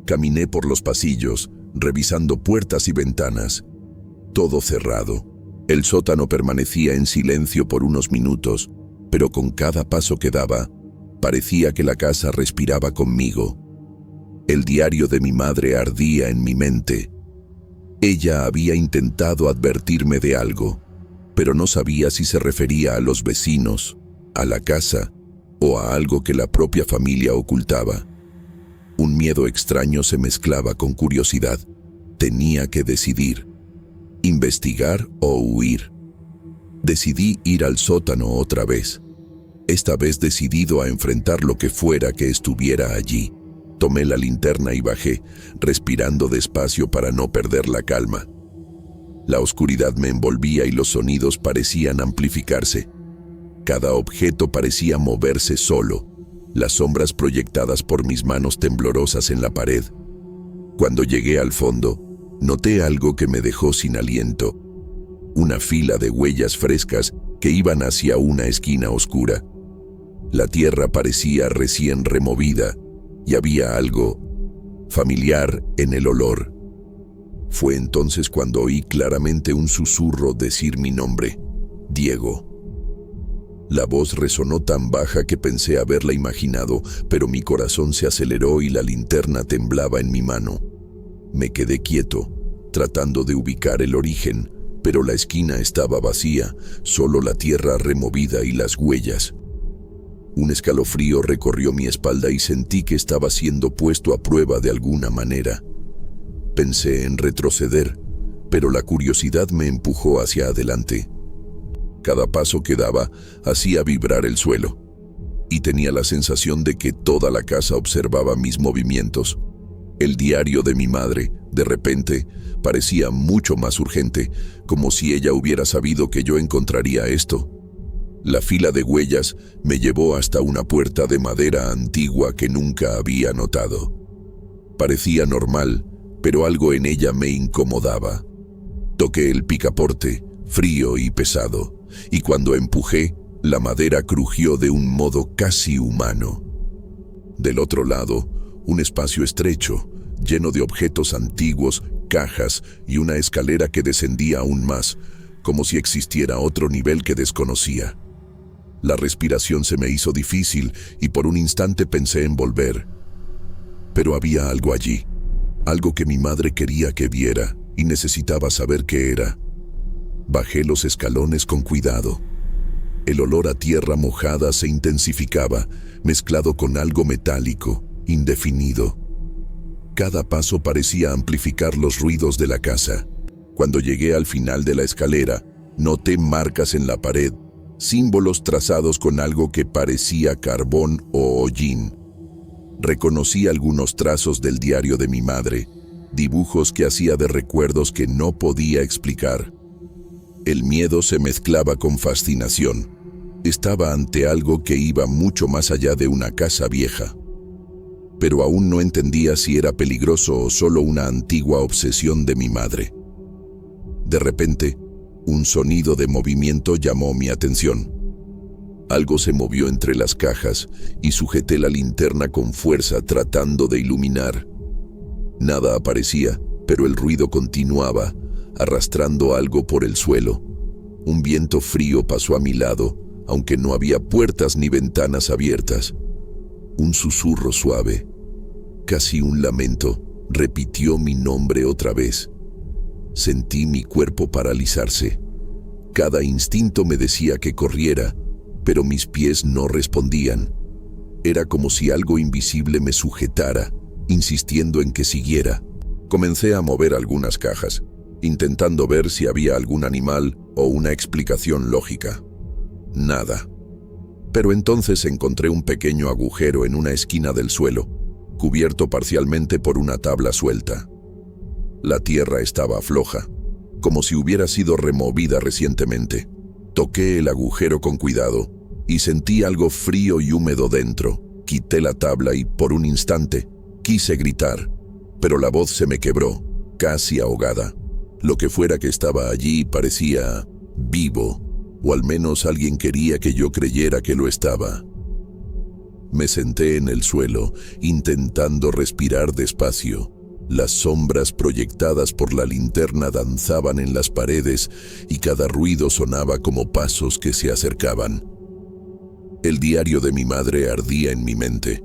Caminé por los pasillos, revisando puertas y ventanas. Todo cerrado. El sótano permanecía en silencio por unos minutos, pero con cada paso que daba, parecía que la casa respiraba conmigo. El diario de mi madre ardía en mi mente. Ella había intentado advertirme de algo, pero no sabía si se refería a los vecinos, a la casa o a algo que la propia familia ocultaba. Un miedo extraño se mezclaba con curiosidad. Tenía que decidir, investigar o huir. Decidí ir al sótano otra vez, esta vez decidido a enfrentar lo que fuera que estuviera allí. Tomé la linterna y bajé, respirando despacio para no perder la calma. La oscuridad me envolvía y los sonidos parecían amplificarse. Cada objeto parecía moverse solo, las sombras proyectadas por mis manos temblorosas en la pared. Cuando llegué al fondo, noté algo que me dejó sin aliento. Una fila de huellas frescas que iban hacia una esquina oscura. La tierra parecía recién removida y había algo familiar en el olor. Fue entonces cuando oí claramente un susurro decir mi nombre, Diego. La voz resonó tan baja que pensé haberla imaginado, pero mi corazón se aceleró y la linterna temblaba en mi mano. Me quedé quieto, tratando de ubicar el origen, pero la esquina estaba vacía, solo la tierra removida y las huellas. Un escalofrío recorrió mi espalda y sentí que estaba siendo puesto a prueba de alguna manera. Pensé en retroceder, pero la curiosidad me empujó hacia adelante. Cada paso que daba hacía vibrar el suelo, y tenía la sensación de que toda la casa observaba mis movimientos. El diario de mi madre, de repente, parecía mucho más urgente, como si ella hubiera sabido que yo encontraría esto. La fila de huellas me llevó hasta una puerta de madera antigua que nunca había notado. Parecía normal, pero algo en ella me incomodaba. Toqué el picaporte, frío y pesado, y cuando empujé, la madera crujió de un modo casi humano. Del otro lado, un espacio estrecho, lleno de objetos antiguos, cajas y una escalera que descendía aún más, como si existiera otro nivel que desconocía. La respiración se me hizo difícil y por un instante pensé en volver. Pero había algo allí, algo que mi madre quería que viera y necesitaba saber qué era. Bajé los escalones con cuidado. El olor a tierra mojada se intensificaba, mezclado con algo metálico, indefinido. Cada paso parecía amplificar los ruidos de la casa. Cuando llegué al final de la escalera, noté marcas en la pared, símbolos trazados con algo que parecía carbón o hollín. Reconocí algunos trazos del diario de mi madre, dibujos que hacía de recuerdos que no podía explicar. El miedo se mezclaba con fascinación. Estaba ante algo que iba mucho más allá de una casa vieja. Pero aún no entendía si era peligroso o solo una antigua obsesión de mi madre. De repente, un sonido de movimiento llamó mi atención. Algo se movió entre las cajas y sujeté la linterna con fuerza tratando de iluminar. Nada aparecía, pero el ruido continuaba, arrastrando algo por el suelo. Un viento frío pasó a mi lado, aunque no había puertas ni ventanas abiertas. Un susurro suave, casi un lamento, repitió mi nombre otra vez. Sentí mi cuerpo paralizarse. Cada instinto me decía que corriera, pero mis pies no respondían. Era como si algo invisible me sujetara, insistiendo en que siguiera. Comencé a mover algunas cajas, intentando ver si había algún animal o una explicación lógica. Nada. Pero entonces encontré un pequeño agujero en una esquina del suelo, cubierto parcialmente por una tabla suelta. La tierra estaba floja, como si hubiera sido removida recientemente. Toqué el agujero con cuidado, y sentí algo frío y húmedo dentro. Quité la tabla y, por un instante, quise gritar, pero la voz se me quebró, casi ahogada. Lo que fuera que estaba allí parecía vivo, o al menos alguien quería que yo creyera que lo estaba. Me senté en el suelo, intentando respirar despacio. Las sombras proyectadas por la linterna danzaban en las paredes y cada ruido sonaba como pasos que se acercaban. El diario de mi madre ardía en mi mente,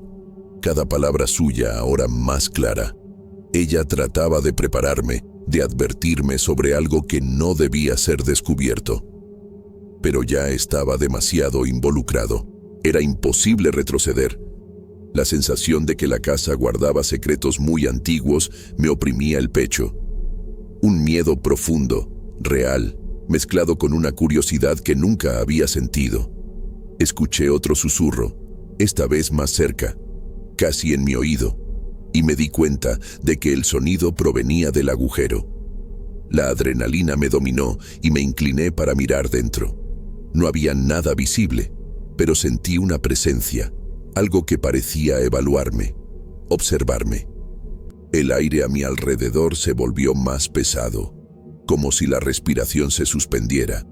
cada palabra suya ahora más clara. Ella trataba de prepararme, de advertirme sobre algo que no debía ser descubierto. Pero ya estaba demasiado involucrado. Era imposible retroceder. La sensación de que la casa guardaba secretos muy antiguos me oprimía el pecho. Un miedo profundo, real, mezclado con una curiosidad que nunca había sentido. Escuché otro susurro, esta vez más cerca, casi en mi oído, y me di cuenta de que el sonido provenía del agujero. La adrenalina me dominó y me incliné para mirar dentro. No había nada visible, pero sentí una presencia, algo que parecía evaluarme, observarme. El aire a mi alrededor se volvió más pesado, como si la respiración se suspendiera.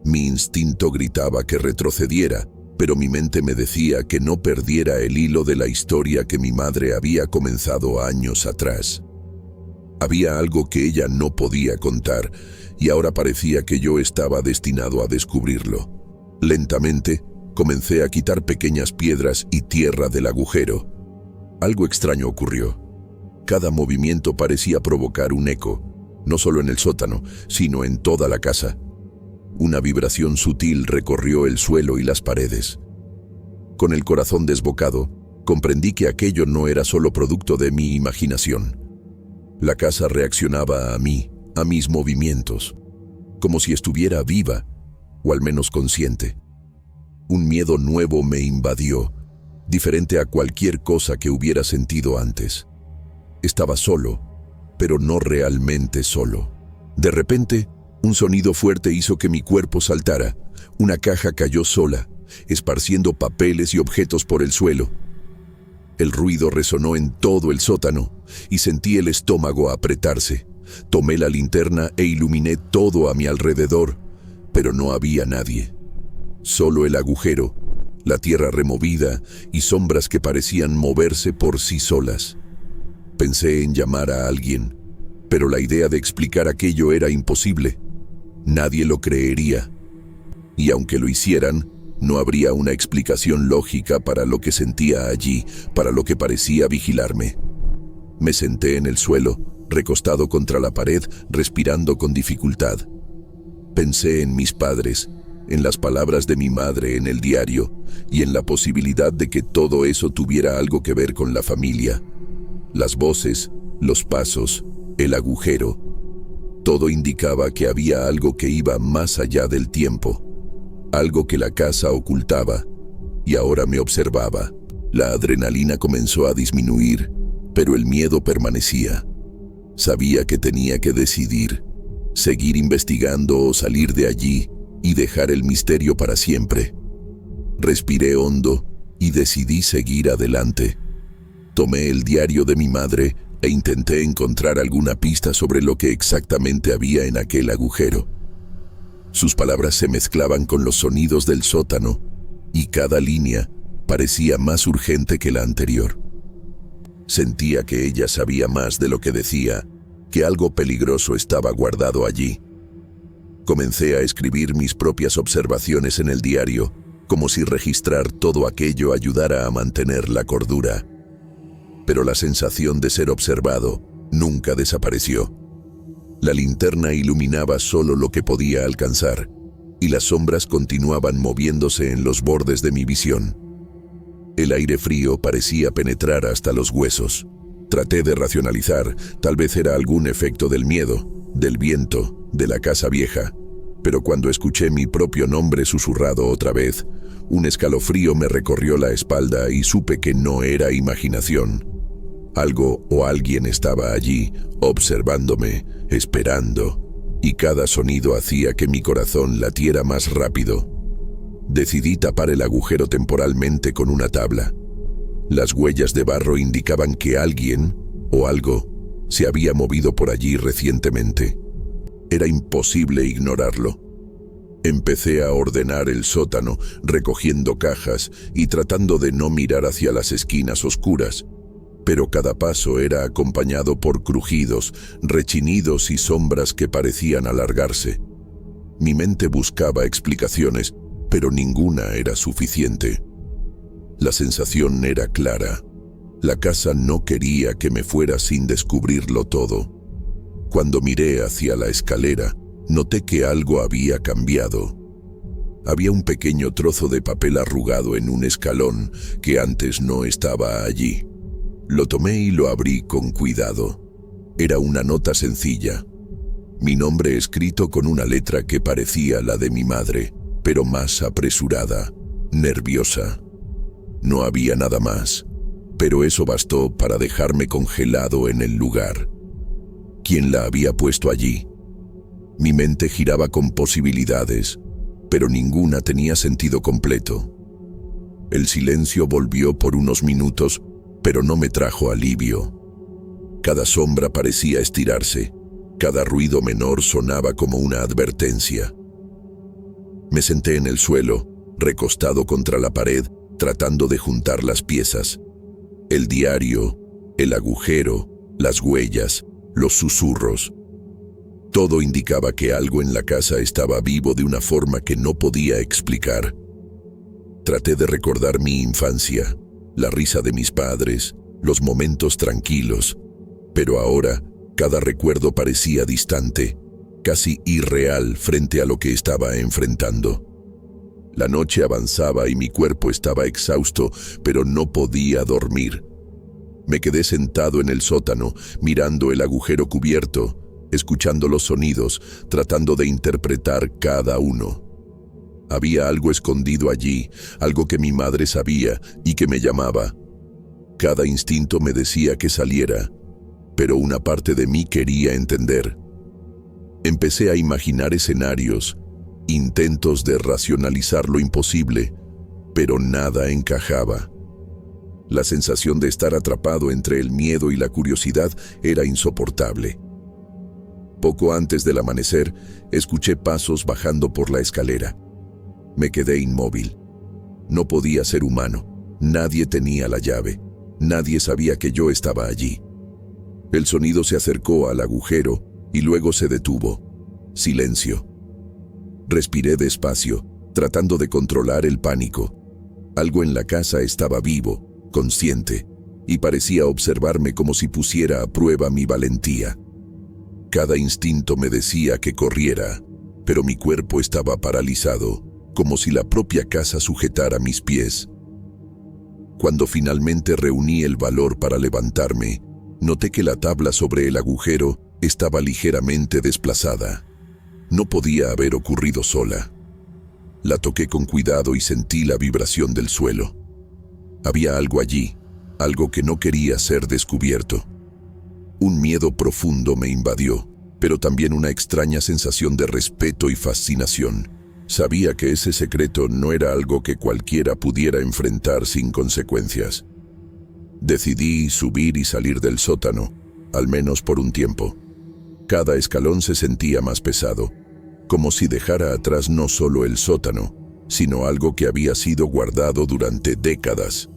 Mi instinto gritaba que retrocediera, pero mi mente me decía que no perdiera el hilo de la historia que mi madre había comenzado años atrás. Había algo que ella no podía contar, y ahora parecía que yo estaba destinado a descubrirlo. Lentamente, comencé a quitar pequeñas piedras y tierra del agujero. Algo extraño ocurrió. Cada movimiento parecía provocar un eco, no solo en el sótano, sino en toda la casa. Una vibración sutil recorrió el suelo y las paredes. Con el corazón desbocado, comprendí que aquello no era solo producto de mi imaginación. La casa reaccionaba a mí, a mis movimientos, como si estuviera viva, o al menos consciente. Un miedo nuevo me invadió, diferente a cualquier cosa que hubiera sentido antes. Estaba solo, pero no realmente solo. De repente, un sonido fuerte hizo que mi cuerpo saltara. Una caja cayó sola, esparciendo papeles y objetos por el suelo. El ruido resonó en todo el sótano y sentí el estómago apretarse. Tomé la linterna e iluminé todo a mi alrededor, pero no había nadie. Solo el agujero, la tierra removida y sombras que parecían moverse por sí solas. Pensé en llamar a alguien, pero la idea de explicar aquello era imposible. Nadie lo creería. Y aunque lo hicieran, no habría una explicación lógica para lo que sentía allí, para lo que parecía vigilarme. Me senté en el suelo, recostado contra la pared, respirando con dificultad. Pensé en mis padres, en las palabras de mi madre en el diario, y en la posibilidad de que todo eso tuviera algo que ver con la familia. Las voces, los pasos, el agujero. Todo indicaba que había algo que iba más allá del tiempo, algo que la casa ocultaba, y ahora me observaba. La adrenalina comenzó a disminuir, pero el miedo permanecía. Sabía que tenía que decidir, seguir investigando o salir de allí y dejar el misterio para siempre. Respiré hondo y decidí seguir adelante. Tomé el diario de mi madre e intenté encontrar alguna pista sobre lo que exactamente había en aquel agujero. Sus palabras se mezclaban con los sonidos del sótano, y cada línea parecía más urgente que la anterior. Sentía que ella sabía más de lo que decía, que algo peligroso estaba guardado allí. Comencé a escribir mis propias observaciones en el diario, como si registrar todo aquello ayudara a mantener la cordura. Pero la sensación de ser observado nunca desapareció. La linterna iluminaba solo lo que podía alcanzar, y las sombras continuaban moviéndose en los bordes de mi visión. El aire frío parecía penetrar hasta los huesos. Traté de racionalizar, tal vez era algún efecto del miedo, del viento, de la casa vieja, pero cuando escuché mi propio nombre susurrado otra vez, un escalofrío me recorrió la espalda y supe que no era imaginación. Algo o alguien estaba allí, observándome, esperando, y cada sonido hacía que mi corazón latiera más rápido. Decidí tapar el agujero temporalmente con una tabla. Las huellas de barro indicaban que alguien, o algo, se había movido por allí recientemente. Era imposible ignorarlo. Empecé a ordenar el sótano, recogiendo cajas y tratando de no mirar hacia las esquinas oscuras, pero cada paso era acompañado por crujidos, rechinidos y sombras que parecían alargarse. Mi mente buscaba explicaciones, pero ninguna era suficiente. La sensación era clara. La casa no quería que me fuera sin descubrirlo todo. Cuando miré hacia la escalera, noté que algo había cambiado. Había un pequeño trozo de papel arrugado en un escalón que antes no estaba allí. Lo tomé y lo abrí con cuidado. Era una nota sencilla. Mi nombre escrito con una letra que parecía la de mi madre, pero más apresurada, nerviosa. No había nada más, pero eso bastó para dejarme congelado en el lugar. ¿Quién la había puesto allí? Mi mente giraba con posibilidades, pero ninguna tenía sentido completo. El silencio volvió por unos minutos, pero no me trajo alivio. Cada sombra parecía estirarse, cada ruido menor sonaba como una advertencia. Me senté en el suelo, recostado contra la pared, tratando de juntar las piezas. El diario, el agujero, las huellas, los susurros. Todo indicaba que algo en la casa estaba vivo de una forma que no podía explicar. Traté de recordar mi infancia, la risa de mis padres, los momentos tranquilos, pero ahora cada recuerdo parecía distante, casi irreal frente a lo que estaba enfrentando. La noche avanzaba y mi cuerpo estaba exhausto, pero no podía dormir. Me quedé sentado en el sótano, mirando el agujero cubierto, escuchando los sonidos, tratando de interpretar cada uno. Había algo escondido allí, algo que mi madre sabía y que me llamaba. Cada instinto me decía que saliera, pero una parte de mí quería entender. Empecé a imaginar escenarios, intentos de racionalizar lo imposible, pero nada encajaba. La sensación de estar atrapado entre el miedo y la curiosidad era insoportable. Poco antes del amanecer, escuché pasos bajando por la escalera. Me quedé inmóvil. No podía ser humano. Nadie tenía la llave. Nadie sabía que yo estaba allí. El sonido se acercó al agujero y luego se detuvo. Silencio. Respiré despacio, tratando de controlar el pánico. Algo en la casa estaba vivo, consciente, y parecía observarme como si pusiera a prueba mi valentía. Cada instinto me decía que corriera, pero mi cuerpo estaba paralizado, como si la propia casa sujetara mis pies. Cuando finalmente reuní el valor para levantarme, noté que la tabla sobre el agujero estaba ligeramente desplazada. No podía haber ocurrido sola. La toqué con cuidado y sentí la vibración del suelo. Había algo allí, algo que no quería ser descubierto. Un miedo profundo me invadió, pero también una extraña sensación de respeto y fascinación. Sabía que ese secreto no era algo que cualquiera pudiera enfrentar sin consecuencias. Decidí subir y salir del sótano, al menos por un tiempo. Cada escalón se sentía más pesado, como si dejara atrás no solo el sótano, sino algo que había sido guardado durante décadas.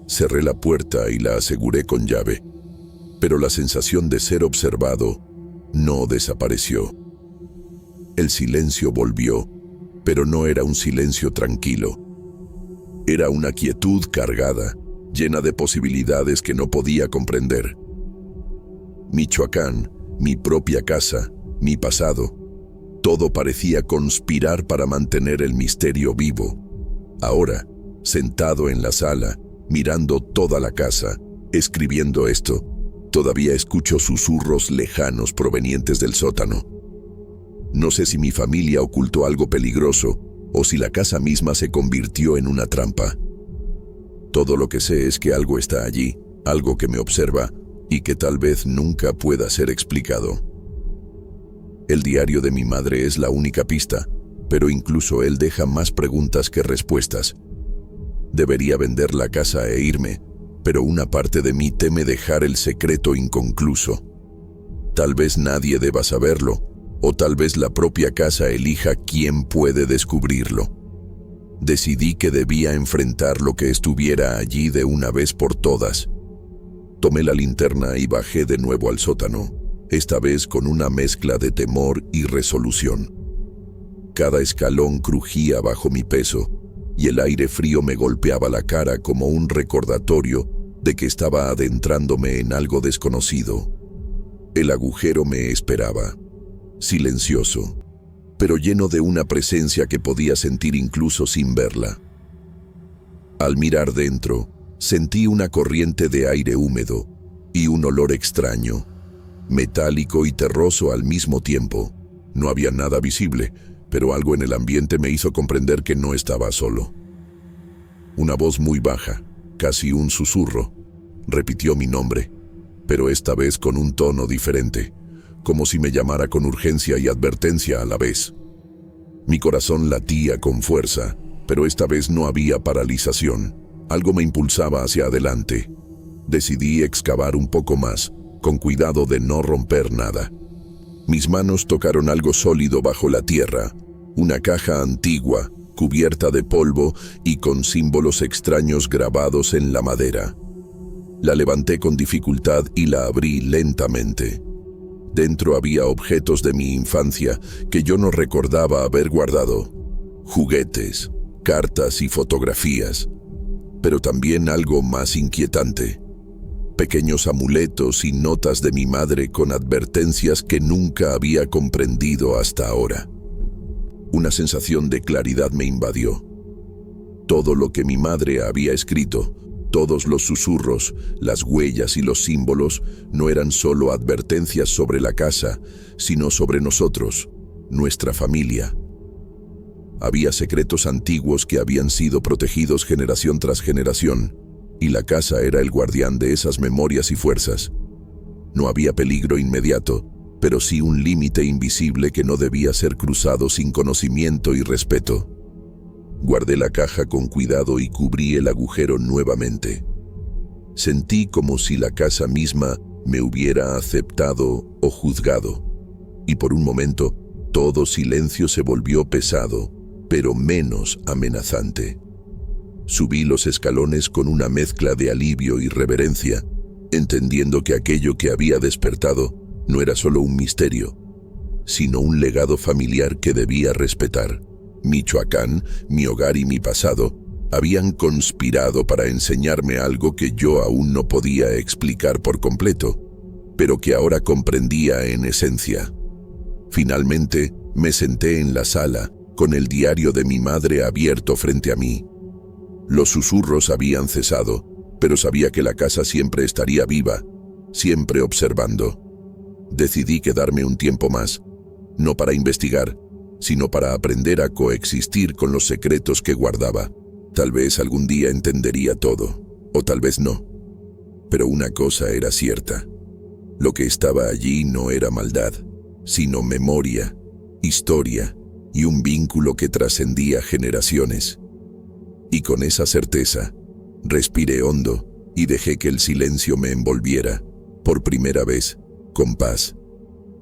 Cerré la puerta y la aseguré con llave, pero la sensación de ser observado no desapareció. El silencio volvió, pero no era un silencio tranquilo. Era una quietud cargada, llena de posibilidades que no podía comprender. Michoacán, mi propia casa, mi pasado, todo parecía conspirar para mantener el misterio vivo. Ahora, sentado en la sala, mirando toda la casa, escribiendo esto, todavía escucho susurros lejanos provenientes del sótano. No sé si mi familia ocultó algo peligroso o si la casa misma se convirtió en una trampa. Todo lo que sé es que algo está allí, algo que me observa y que tal vez nunca pueda ser explicado. El diario de mi madre es la única pista, pero incluso él deja más preguntas que respuestas. Debería vender la casa e irme, pero una parte de mí teme dejar el secreto inconcluso. Tal vez nadie deba saberlo, o tal vez la propia casa elija quién puede descubrirlo. Decidí que debía enfrentar lo que estuviera allí de una vez por todas. Tomé la linterna y bajé de nuevo al sótano, esta vez con una mezcla de temor y resolución. Cada escalón crujía bajo mi peso, y el aire frío me golpeaba la cara como un recordatorio de que estaba adentrándome en algo desconocido. El agujero me esperaba, silencioso, pero lleno de una presencia que podía sentir incluso sin verla. Al mirar dentro, sentí una corriente de aire húmedo y un olor extraño, metálico y terroso al mismo tiempo. No había nada visible, pero algo en el ambiente me hizo comprender que no estaba solo. Una voz muy baja, casi un susurro, repitió mi nombre, pero esta vez con un tono diferente, como si me llamara con urgencia y advertencia a la vez. Mi corazón latía con fuerza, pero esta vez no había paralización. Algo me impulsaba hacia adelante. Decidí excavar un poco más, con cuidado de no romper nada. Mis manos tocaron algo sólido bajo la tierra, una caja antigua, cubierta de polvo y con símbolos extraños grabados en la madera. La levanté con dificultad y la abrí lentamente. Dentro había objetos de mi infancia que yo no recordaba haber guardado. Juguetes, cartas y fotografías. Pero también algo más inquietante. Pequeños amuletos y notas de mi madre con advertencias que nunca había comprendido hasta ahora. Una sensación de claridad me invadió. Todo lo que mi madre había escrito, todos los susurros, las huellas y los símbolos, no eran solo advertencias sobre la casa, sino sobre nosotros, nuestra familia. Había secretos antiguos que habían sido protegidos generación tras generación, y la casa era el guardián de esas memorias y fuerzas. No había peligro inmediato, pero sí un límite invisible que no debía ser cruzado sin conocimiento y respeto. Guardé la caja con cuidado y cubrí el agujero nuevamente. Sentí como si la casa misma me hubiera aceptado o juzgado, y por un momento todo silencio se volvió pesado, pero menos amenazante. Subí los escalones con una mezcla de alivio y reverencia, entendiendo que aquello que había despertado no era solo un misterio, sino un legado familiar que debía respetar. Michoacán, mi hogar y mi pasado habían conspirado para enseñarme algo que yo aún no podía explicar por completo, pero que ahora comprendía en esencia. Finalmente, me senté en la sala, con el diario de mi madre abierto frente a mí. Los susurros habían cesado, pero sabía que la casa siempre estaría viva, siempre observando. Decidí quedarme un tiempo más, no para investigar, sino para aprender a coexistir con los secretos que guardaba. Tal vez algún día entendería todo, o tal vez no. Pero una cosa era cierta. Lo que estaba allí no era maldad, sino memoria, historia y un vínculo que trascendía generaciones. Y con esa certeza, respiré hondo y dejé que el silencio me envolviera, por primera vez, con paz.